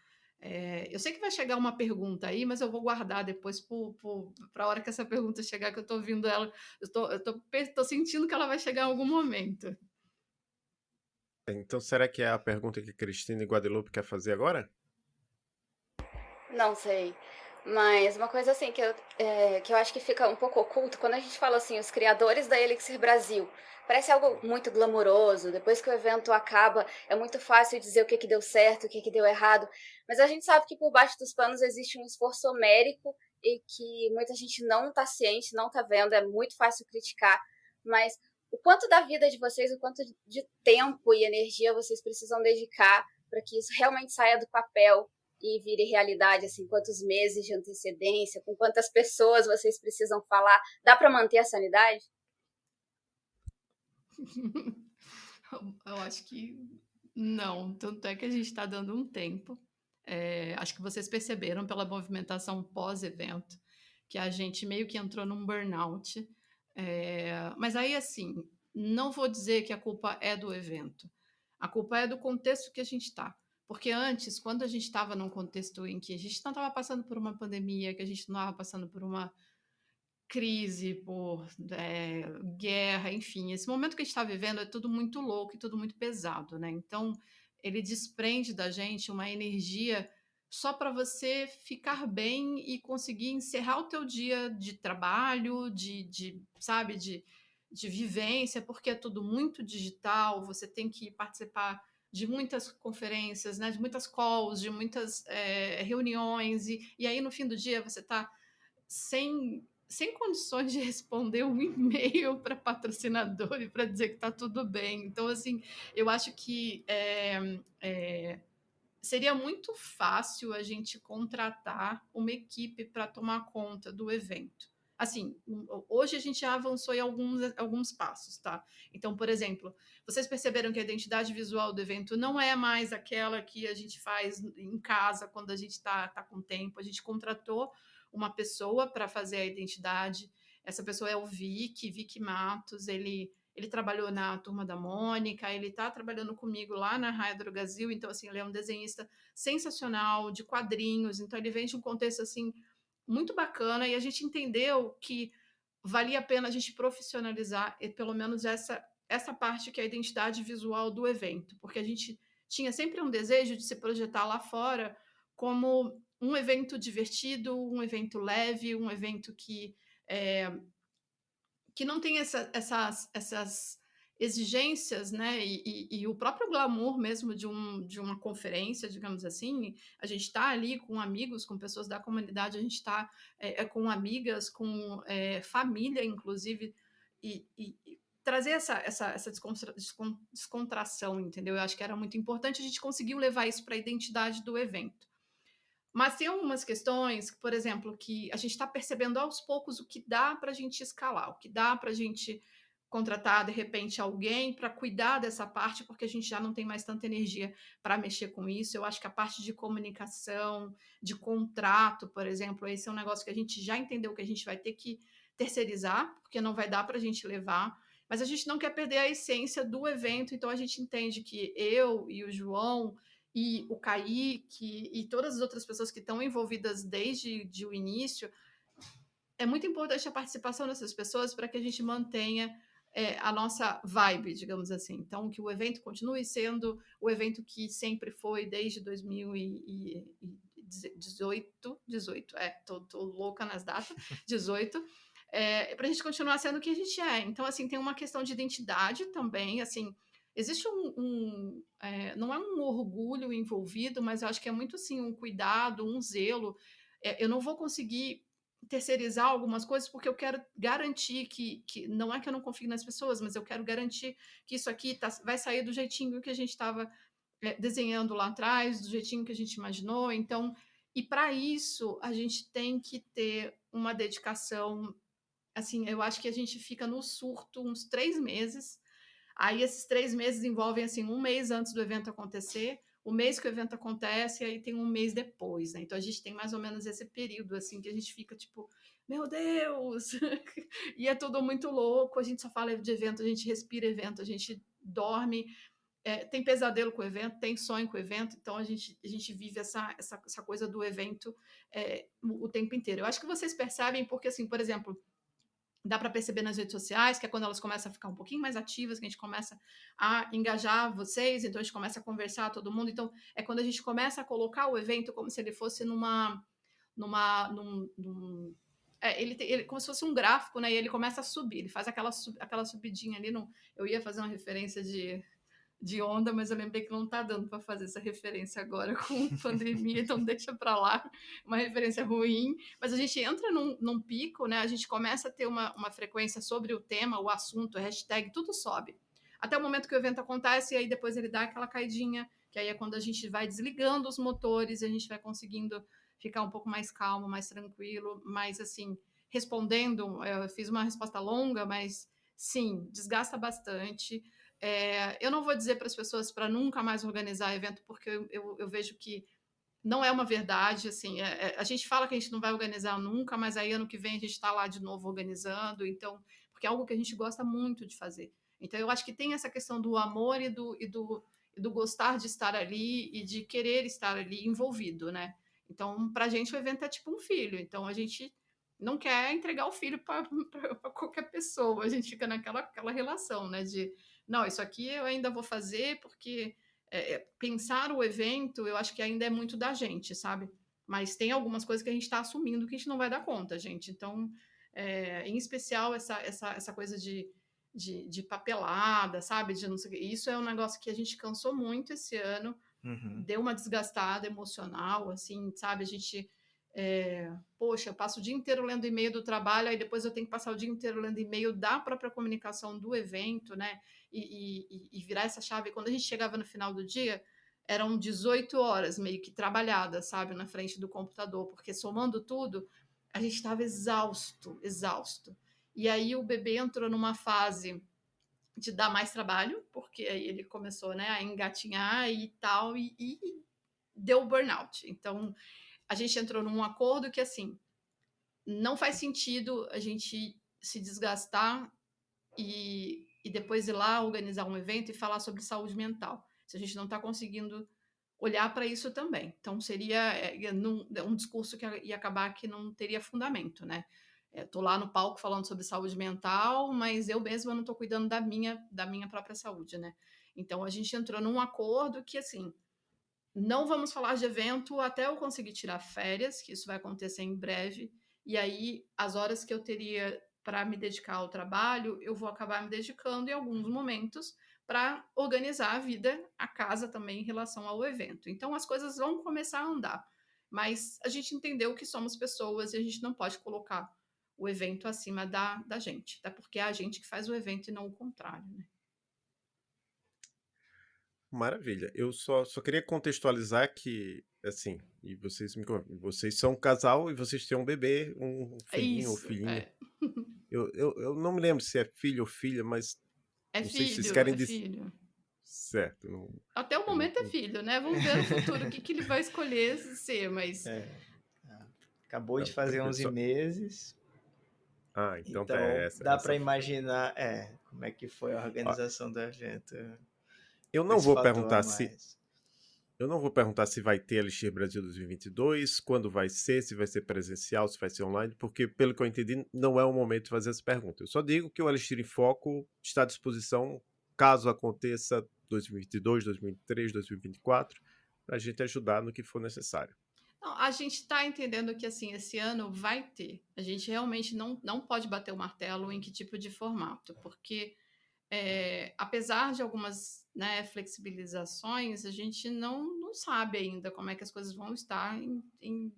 Eu sei que vai chegar uma pergunta aí, mas eu vou guardar depois para a hora que essa pergunta chegar, que eu estou ouvindo ela, tô sentindo que ela vai chegar em algum momento. Então, será que é a pergunta que Cristina e Guadalupe quer fazer agora? Não sei. Mas uma coisa assim que eu acho que fica um pouco oculto, quando a gente fala assim, os criadores da Elixir Brasil, parece algo muito glamouroso. Depois que o evento acaba, é muito fácil dizer o que deu certo, o que deu errado. Mas a gente sabe que por baixo dos panos existe um esforço homérico e que muita gente não está ciente, não está vendo, é muito fácil criticar. Mas o quanto da vida de vocês, o quanto de tempo e energia vocês precisam dedicar para que isso realmente saia do papel e vire realidade, assim, quantos meses de antecedência, com quantas pessoas vocês precisam falar, dá para manter a sanidade? Eu acho que não, tanto é que a gente está dando um tempo. Acho que vocês perceberam pela movimentação pós-evento que a gente meio que entrou num burnout. Mas aí, assim, não vou dizer que a culpa é do evento. A culpa é do contexto que a gente está. Porque antes, quando a gente estava num contexto em que a gente não estava passando por uma pandemia, que a gente não estava passando por uma crise, por guerra, enfim, esse momento que a gente está vivendo é tudo muito louco e tudo muito pesado, né? Então, ele desprende da gente uma energia só para você ficar bem e conseguir encerrar o teu dia de trabalho, sabe, de vivência, porque é tudo muito digital, você tem que participar de muitas conferências, né, de muitas calls, de muitas reuniões, e aí no fim do dia você está sem condições de responder um e-mail para patrocinador e para dizer que está tudo bem. Então, assim, eu acho que seria muito fácil a gente contratar uma equipe para tomar conta do evento. Assim, hoje a gente já avançou em alguns passos, tá? Então, por exemplo, vocês perceberam que a identidade visual do evento não é mais aquela que a gente faz em casa quando a gente tá com tempo. A gente contratou uma pessoa para fazer a identidade. Essa pessoa é o Vic Matos, ele trabalhou na Turma da Mônica, ele está trabalhando comigo lá na Raia Drogasil, então, assim, ele é um desenhista sensacional, de quadrinhos, então ele vem de um contexto, assim, muito bacana, e a gente entendeu que valia a pena a gente profissionalizar pelo menos essa parte que é a identidade visual do evento, porque a gente tinha sempre um desejo de se projetar lá fora como um evento divertido, um evento leve, um evento que não tem essas exigências, né? E o próprio glamour mesmo de uma conferência, digamos assim, a gente está ali com amigos, com pessoas da comunidade, a gente está com amigas, com família, inclusive, e trazer essa descontração, entendeu? Eu acho que era muito importante, a gente conseguiu levar isso para a identidade do evento. Mas tem algumas questões, por exemplo, que a gente está percebendo aos poucos o que dá para a gente escalar, o que dá para a gente contratar, de repente, alguém para cuidar dessa parte, porque a gente já não tem mais tanta energia para mexer com isso. Eu acho que a parte de comunicação, de contrato, por exemplo, esse é um negócio que a gente já entendeu que a gente vai ter que terceirizar, porque não vai dar para a gente levar. Mas a gente não quer perder a essência do evento, então a gente entende que eu e o João e o Kaique e todas as outras pessoas que estão envolvidas desde o início, é muito importante a participação dessas pessoas para que a gente mantenha a nossa vibe, digamos assim. Então, que o evento continue sendo o evento que sempre foi desde 2018, tô louca nas datas, 18, para a gente continuar sendo o que a gente é. Então, assim, tem uma questão de identidade também, assim, existe não é um orgulho envolvido, mas eu acho que é muito assim um cuidado, um zelo. Eu não vou conseguir terceirizar algumas coisas porque eu quero garantir que não é que eu não confio nas pessoas, mas eu quero garantir que isso aqui vai sair do jeitinho que a gente estava desenhando lá atrás, do jeitinho que a gente imaginou. Então, e para isso a gente tem que ter uma dedicação assim, eu acho que a gente fica no surto uns 3 meses. Aí esses 3 meses envolvem, assim, 1 mês antes do evento acontecer, o mês que o evento acontece, e aí tem 1 mês depois, né? Então a gente tem mais ou menos esse período, assim, que a gente fica tipo, meu Deus! E é tudo muito louco, a gente só fala de evento, a gente respira evento, a gente dorme, tem pesadelo com o evento, tem sonho com o evento, então a gente vive essa coisa do evento o tempo inteiro. Eu acho que vocês percebem porque, assim, por exemplo, dá para perceber nas redes sociais, que é quando elas começam a ficar um pouquinho mais ativas, que a gente começa a engajar vocês, então a gente começa a conversar todo mundo. Então, é quando a gente começa a colocar o evento como se ele fosse ele como se fosse um gráfico, né? E ele começa a subir, ele faz aquela subidinha ali. Eu ia fazer uma referência de onda, mas eu lembrei que não tá dando para fazer essa referência agora com pandemia, então deixa para lá, uma referência ruim. Mas a gente entra num pico, né? A gente começa a ter uma frequência sobre o tema, o assunto, a hashtag, tudo sobe. Até o momento que o evento acontece, e aí depois ele dá aquela caidinha, que aí é quando a gente vai desligando os motores e a gente vai conseguindo ficar um pouco mais calmo, mais tranquilo, mais assim, respondendo. Eu fiz uma resposta longa, mas sim, desgasta bastante. Eu não vou dizer para as pessoas para nunca mais organizar evento, porque eu vejo que não é uma verdade. Assim, a gente fala que a gente não vai organizar nunca, mas aí ano que vem a gente está lá de novo organizando, então, porque é algo que a gente gosta muito de fazer. Então, eu acho que tem essa questão do amor e do gostar de estar ali e de querer estar ali envolvido, né? Então, para a gente, o evento é tipo um filho. Então, a gente não quer entregar o filho para qualquer pessoa. A gente fica naquela relação, né? De não, isso aqui eu ainda vou fazer porque pensar o evento, eu acho que ainda é muito da gente, sabe? Mas tem algumas coisas que a gente está assumindo que a gente não vai dar conta, gente. Então, em especial, essa coisa de papelada, sabe? De não sei o quê. Isso é um negócio que a gente cansou muito esse ano, Uhum. deu uma desgastada emocional, assim, sabe? A gente. Poxa, eu passo o dia inteiro lendo e-mail do trabalho, aí depois eu tenho que passar o dia inteiro lendo e-mail da própria comunicação do evento, né? E virar essa chave. Quando a gente chegava no final do dia, eram 18 horas meio que trabalhadas, sabe, na frente do computador, porque somando tudo, a gente estava exausto, exausto. E aí o bebê entrou numa fase de dar mais trabalho, porque aí ele começou, né, a engatinhar e tal, e deu burnout. Então, a gente entrou num acordo que, assim, não faz sentido a gente se desgastar e depois ir lá organizar um evento e falar sobre saúde mental, se a gente não está conseguindo olhar para isso também. Então, seria um discurso que ia acabar que não teria fundamento, né? Estou lá no palco falando sobre saúde mental, mas eu mesma não estou cuidando da minha própria saúde, né? Então, a gente entrou num acordo que, assim, não vamos falar de evento até eu conseguir tirar férias, que isso vai acontecer em breve. E aí, as horas que eu teria para me dedicar ao trabalho, eu vou acabar me dedicando em alguns momentos para organizar a vida, a casa também em relação ao evento. Então, as coisas vão começar a andar. Mas a gente entendeu que somos pessoas e a gente não pode colocar o evento acima da gente, até porque é a gente que faz o evento e não o contrário, né? Maravilha. Eu só queria contextualizar que, assim, e vocês são um casal e vocês têm um bebê, um É filhinho ou isso, filhinha. Eu não me lembro se é filho ou filha, mas é não sei se vocês filho, querem é dizer. filho. Certo. Não, Até o eu não, momento é filho, né? Vamos ver no futuro o que ele vai escolher ser, mas Acabou de não, fazer tranquilo. 11 meses, Então tá então essa. dá para imaginar como é que foi a Ó, organização do evento eu com não esse vou fator a perguntar se mais. eu não vou perguntar se vai ter Elixir Brasil 2022, quando vai ser, se vai ser presencial, se vai ser online, porque pelo que eu entendi, não é o momento de fazer essa pergunta. Eu só digo que o Elixir em Foco está à disposição caso aconteça 2022, 2023, 2024, para a gente ajudar no que for necessário. não, a gente está entendendo que assim esse ano vai ter. A gente realmente não pode bater o martelo em que tipo de formato, porque apesar de algumas, né, flexibilizações, a gente não sabe ainda como é que as coisas vão estar em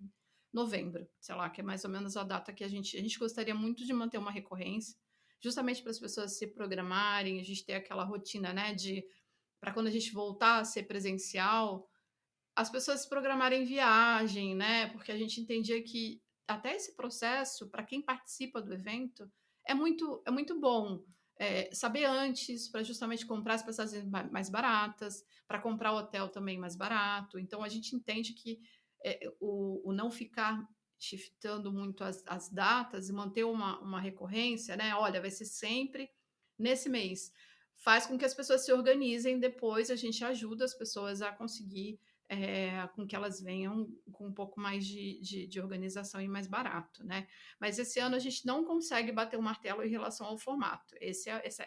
novembro, sei lá, que é mais ou menos a data que a gente gostaria muito de manter uma recorrência, justamente para as pessoas se programarem, a gente ter aquela rotina, né, de para quando a gente voltar a ser presencial, as pessoas se programarem viagem, né, porque a gente entendia que até esse processo, para quem participa do evento, é muito bom saber antes, para justamente comprar as passagens mais baratas, para comprar o hotel também mais barato. Então, a gente entende que o não ficar shiftando muito as datas e manter uma recorrência, né? Olha, vai ser sempre nesse mês. Faz com que as pessoas se organizem, depois a gente ajuda as pessoas a conseguir com que elas venham com um pouco mais de organização e mais barato, né? Mas esse ano a gente não consegue bater o martelo em relação ao formato.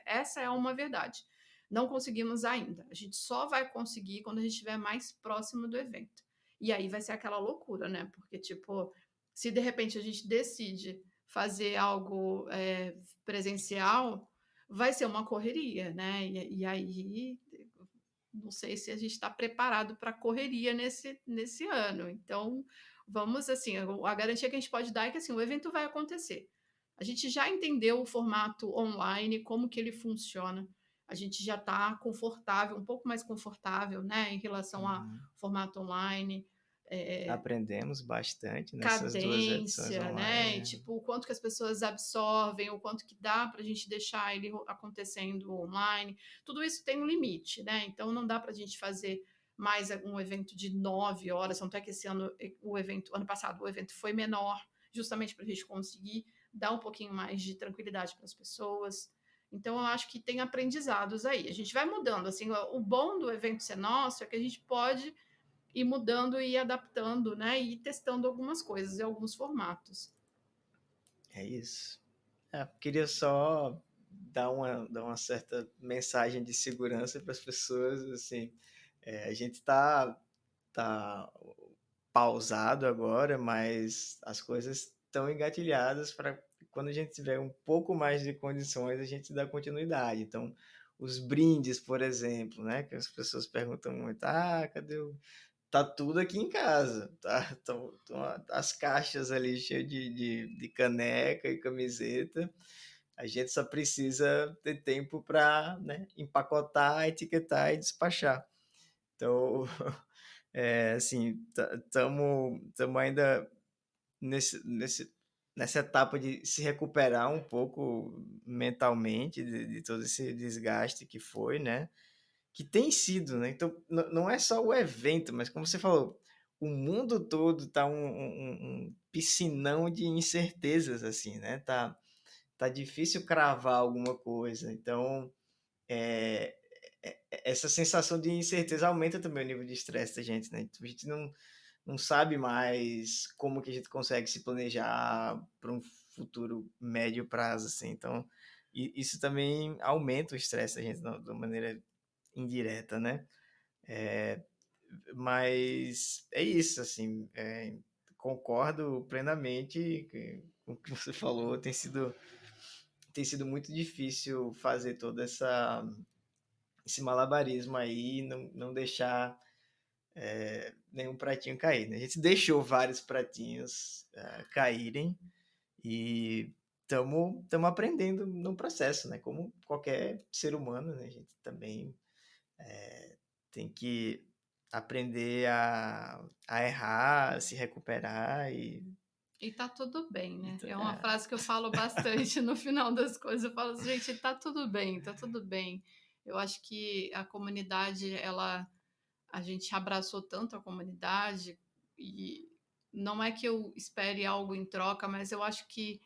Essa é uma verdade. Não conseguimos ainda. A gente só vai conseguir quando a gente estiver mais próximo do evento. E aí vai ser aquela loucura, né? Porque, tipo, se de repente a gente decide fazer algo presencial, vai ser uma correria, né? E aí não sei se a gente está preparado para correria nesse ano. Então, vamos assim, a garantia que a gente pode dar é que assim, o evento vai acontecer. A gente já entendeu o formato online, como que ele funciona. A gente já está confortável, um pouco mais confortável, né, em relação ao formato online. Aprendemos bastante nessas 2 edições Cadência, né? E, online. tipo, o quanto que as pessoas absorvem, o quanto que dá para a gente deixar ele acontecendo online. Tudo isso tem um limite, né? Então não dá para a gente fazer mais um evento de 9 horas. Tanto é que esse ano, ano passado, o evento foi menor, justamente para a gente conseguir dar um pouquinho mais de tranquilidade para as pessoas. Então eu acho que tem aprendizados aí. A gente vai mudando. Assim, o bom do evento ser nosso é que a gente pode ir mudando e adaptando, né? E testando algumas coisas e alguns formatos. É isso. Queria só dar uma certa mensagem de segurança para as pessoas, assim, a gente tá pausado agora, mas as coisas estão engatilhadas para quando a gente tiver um pouco mais de condições, a gente dá continuidade. Então, os brindes, por exemplo, né, que as pessoas perguntam muito, cadê o... Tá tudo aqui em casa, tá? Tão as caixas ali cheias de caneca e camiseta. A gente só precisa ter tempo para, né, empacotar, etiquetar e despachar. Então, assim, estamos ainda nessa etapa de se recuperar um pouco mentalmente de todo esse desgaste que foi, né? Que tem sido, né? Então, não é só o evento, mas como você falou, o mundo todo está um piscinão de incertezas, assim, né? Tá difícil cravar alguma coisa. Então, essa sensação de incerteza aumenta também o nível de estresse da gente, né? A gente não sabe mais como que a gente consegue se planejar para um futuro médio prazo, assim. Então, isso também aumenta o estresse da gente de uma maneira indireta, né? Mas é isso, assim, concordo plenamente com o que você falou, tem sido muito difícil fazer todo esse malabarismo aí, não deixar nenhum pratinho cair, né? A gente deixou vários pratinhos caírem e estamos aprendendo no processo, né? Como qualquer ser humano, né? A gente também tem que aprender a errar, a se recuperar E tá tudo bem, né? Então, É uma frase que eu falo bastante no final das coisas. Eu falo, gente, tá tudo bem, tá tudo bem. Eu acho que a comunidade, a gente abraçou tanto a comunidade e não é que eu espere algo em troca, mas eu acho que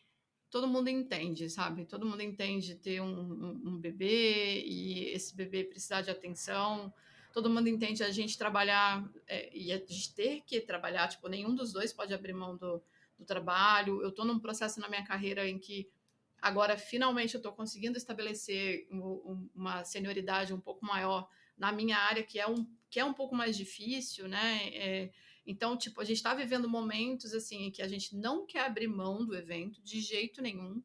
todo mundo entende, sabe? Todo mundo entende ter um bebê e esse bebê precisar de atenção. Todo mundo entende a gente trabalhar e a gente ter que trabalhar. Tipo, nenhum dos dois pode abrir mão do trabalho. Eu estou num processo na minha carreira em que agora finalmente eu estou conseguindo estabelecer uma senioridade um pouco maior na minha área, que é um pouco mais difícil, né? Então, tipo, a gente está vivendo momentos assim em que a gente não quer abrir mão do evento de jeito nenhum,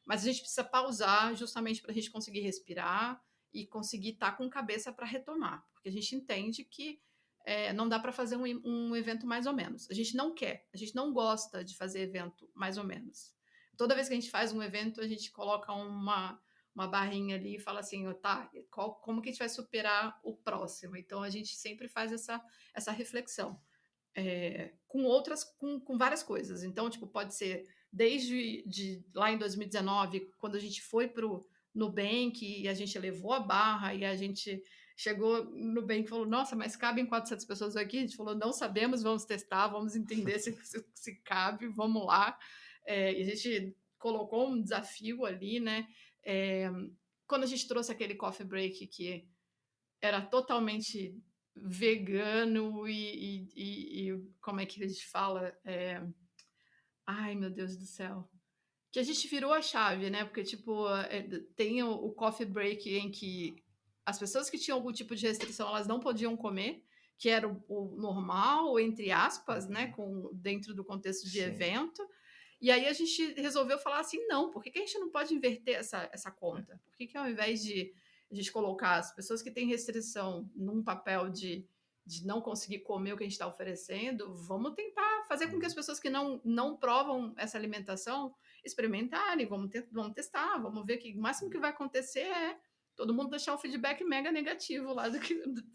mas a gente precisa pausar justamente para a gente conseguir respirar e conseguir estar com cabeça para retomar, porque a gente entende que não dá para fazer um evento mais ou menos. A gente não quer, a gente não gosta de fazer evento mais ou menos. Toda vez que a gente faz um evento, a gente coloca uma barrinha ali e fala assim, tá, como que a gente vai superar o próximo? Então a gente sempre faz essa reflexão com várias coisas. Então, tipo, pode ser desde lá em 2019, quando a gente foi para o Nubank e a gente levou a barra e a gente chegou no Nubank e falou, nossa, mas cabem 400 pessoas aqui? A gente falou, não sabemos, vamos testar, vamos entender se cabe, vamos lá. E a gente colocou um desafio ali, né? Quando a gente trouxe aquele coffee break que era totalmente vegano e como é que a gente fala? Ai, meu Deus do céu. Que a gente virou a chave, né? Porque, tipo, tem o coffee break em que as pessoas que tinham algum tipo de restrição, elas não podiam comer, que era o normal, entre aspas, né? Dentro do contexto de Sim. evento. E aí a gente resolveu falar assim, não, por que a gente não pode inverter essa conta? Por que ao invés de a gente colocar as pessoas que têm restrição num papel de não conseguir comer o que a gente está oferecendo, vamos tentar fazer com que as pessoas que não provam essa alimentação experimentarem, vamos testar, vamos ver que o máximo que vai acontecer é todo mundo deixar o feedback mega negativo lá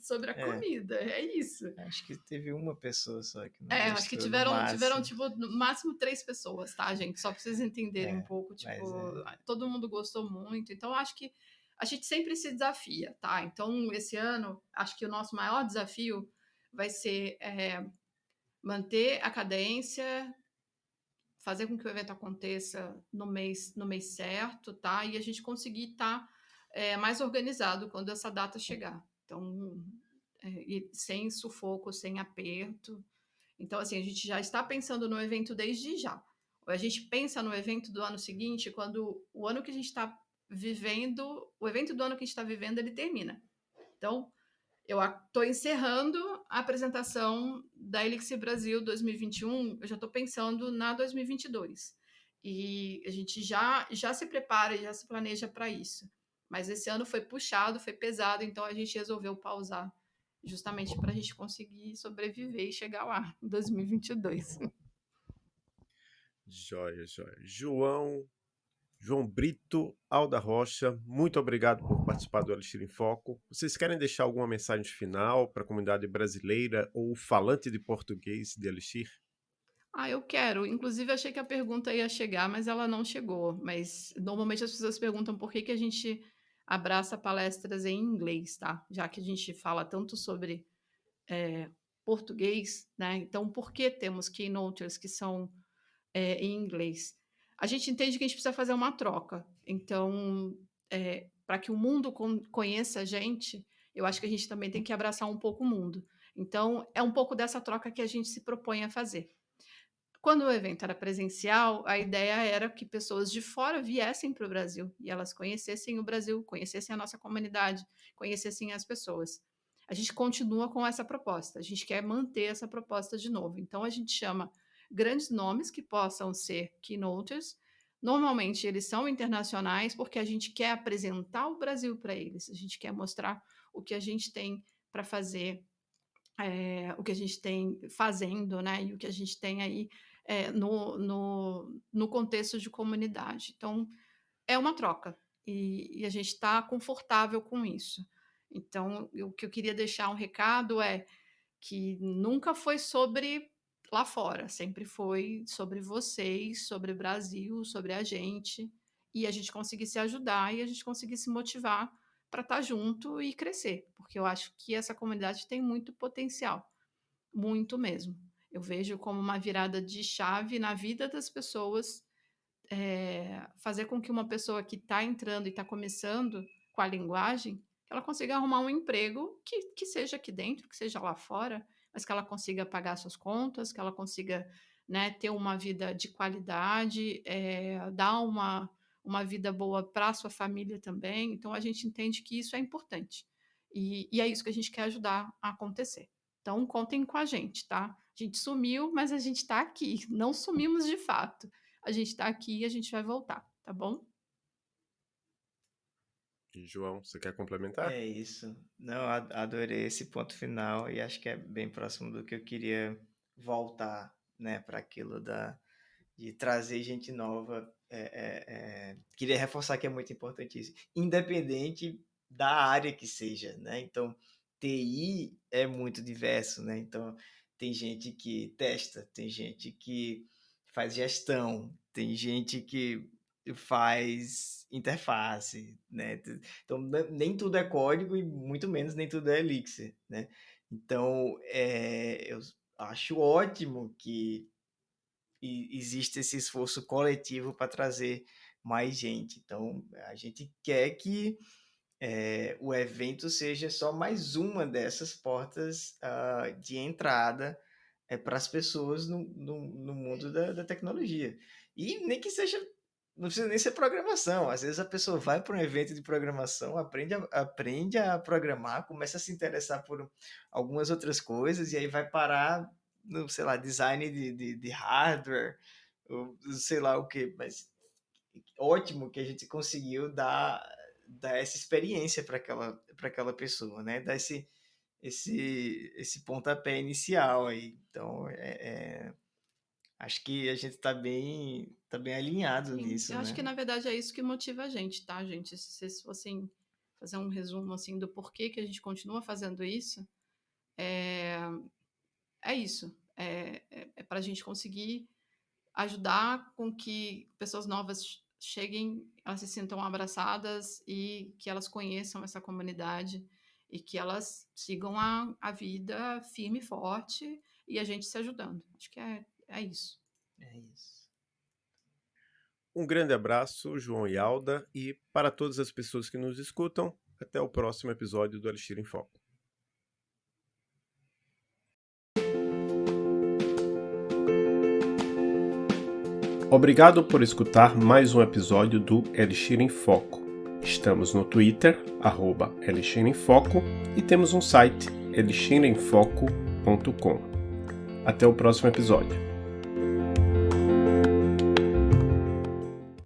sobre a comida. É isso. Acho que teve uma pessoa só que não acho que gostou, tiveram, tipo, no máximo 3 pessoas, tá, gente? Só pra vocês entenderem um pouco, tipo, todo mundo gostou muito. Então, acho que a gente sempre se desafia, tá? Então, esse ano, acho que o nosso maior desafio vai ser manter a cadência, fazer com que o evento aconteça no mês certo, tá? E a gente conseguir estar mais organizado quando essa data chegar. Então, e sem sufoco, sem aperto. Então, assim, a gente já está pensando no evento desde já. A gente pensa no evento do ano seguinte quando o ano que a gente está vivendo, o evento do ano que a gente está vivendo, ele termina. Então, eu estou encerrando a apresentação da Elixir Brasil 2021, eu já estou pensando na 2022. E a gente já se prepara, já se planeja para isso. Mas esse ano foi puxado, foi pesado, então a gente resolveu pausar justamente para a gente conseguir sobreviver e chegar lá em 2022. Joia. João Brito Alda Rocha, muito obrigado por participar do Elixir em Foco. Vocês querem deixar alguma mensagem final para a comunidade brasileira ou falante de português de Elixir? Eu quero. Inclusive, achei que a pergunta ia chegar, mas ela não chegou. Mas normalmente as pessoas perguntam por que a gente abraça palestras em inglês, tá? Já que a gente fala tanto sobre português, né? Então, por que temos keynoters que são em inglês? A gente entende que a gente precisa fazer uma troca. Então, para que o mundo conheça a gente, eu acho que a gente também tem que abraçar um pouco o mundo. Então, é um pouco dessa troca que a gente se propõe a fazer. Quando o evento era presencial, a ideia era que pessoas de fora viessem para o Brasil e elas conhecessem o Brasil, conhecessem a nossa comunidade, conhecessem as pessoas. A gente continua com essa proposta, a gente quer manter essa proposta de novo. Então, a gente chama grandes nomes que possam ser keynoters. Normalmente, eles são internacionais porque a gente quer apresentar o Brasil para eles, a gente quer mostrar o que a gente tem para fazer, o que a gente tem fazendo, né? E o que a gente tem aí no contexto de comunidade. Então, é uma troca e a gente está confortável com isso. Então, o que eu queria deixar um recado é que nunca foi sobre lá fora, sempre foi sobre vocês, sobre o Brasil, sobre a gente, e a gente conseguir se ajudar e a gente conseguir se motivar para estar junto e crescer, porque eu acho que essa comunidade tem muito potencial, muito mesmo. Eu vejo como uma virada de chave na vida das pessoas, fazer com que uma pessoa que está entrando e está começando com a linguagem, ela consiga arrumar um emprego que seja aqui dentro, que seja lá fora, mas que ela consiga pagar suas contas, que ela consiga, né, ter uma vida de qualidade, dar uma vida boa para a sua família também. Então, a gente entende que isso é importante. E é isso que a gente quer ajudar a acontecer. Então, contem com a gente, tá? A gente sumiu, mas a gente está aqui. Não sumimos de fato. A gente está aqui e a gente vai voltar, tá bom? E, João, você quer complementar? É isso. Não, adorei esse ponto final e acho que é bem próximo do que eu queria voltar, né, para aquilo de trazer gente nova. Queria reforçar que é muito importante isso, independente da área que seja, né? Então, TI é muito diverso, né? Então, tem gente que testa, tem gente que faz gestão, tem gente que faz interface, né? Então, nem tudo é código e muito menos nem tudo é Elixir, né? Então, eu acho ótimo que existe esse esforço coletivo para trazer mais gente. Então, a gente quer que o evento seja só mais uma dessas portas de entrada para as pessoas no mundo da tecnologia. E nem que seja, não precisa nem ser programação. Às vezes a pessoa vai para um evento de programação, aprende a programar, começa a se interessar por algumas outras coisas e aí vai parar no, sei lá, design de hardware, ou sei lá o que. Mas ótimo que a gente conseguiu dar essa experiência para aquela pessoa, né? Dar esse pontapé inicial aí. Então, acho que a gente está bem alinhado Sim, nisso, eu acho né? que na verdade é isso que motiva a gente, tá, gente? Se vocês fossem fazer um resumo assim do porquê que a gente continua fazendo isso, é isso. É para a gente conseguir ajudar com que pessoas novas cheguem, elas se sintam abraçadas e que elas conheçam essa comunidade e que elas sigam a vida firme e forte e a gente se ajudando. Acho que é isso. É isso. Um grande abraço, João e Alda, e para todas as pessoas que nos escutam, até o próximo episódio do Elixir em Foco. Obrigado por escutar mais um episódio do Elixir em Foco. Estamos no Twitter, @Elixir em Foco, e temos um site, elixiremfoco.com. Até o próximo episódio.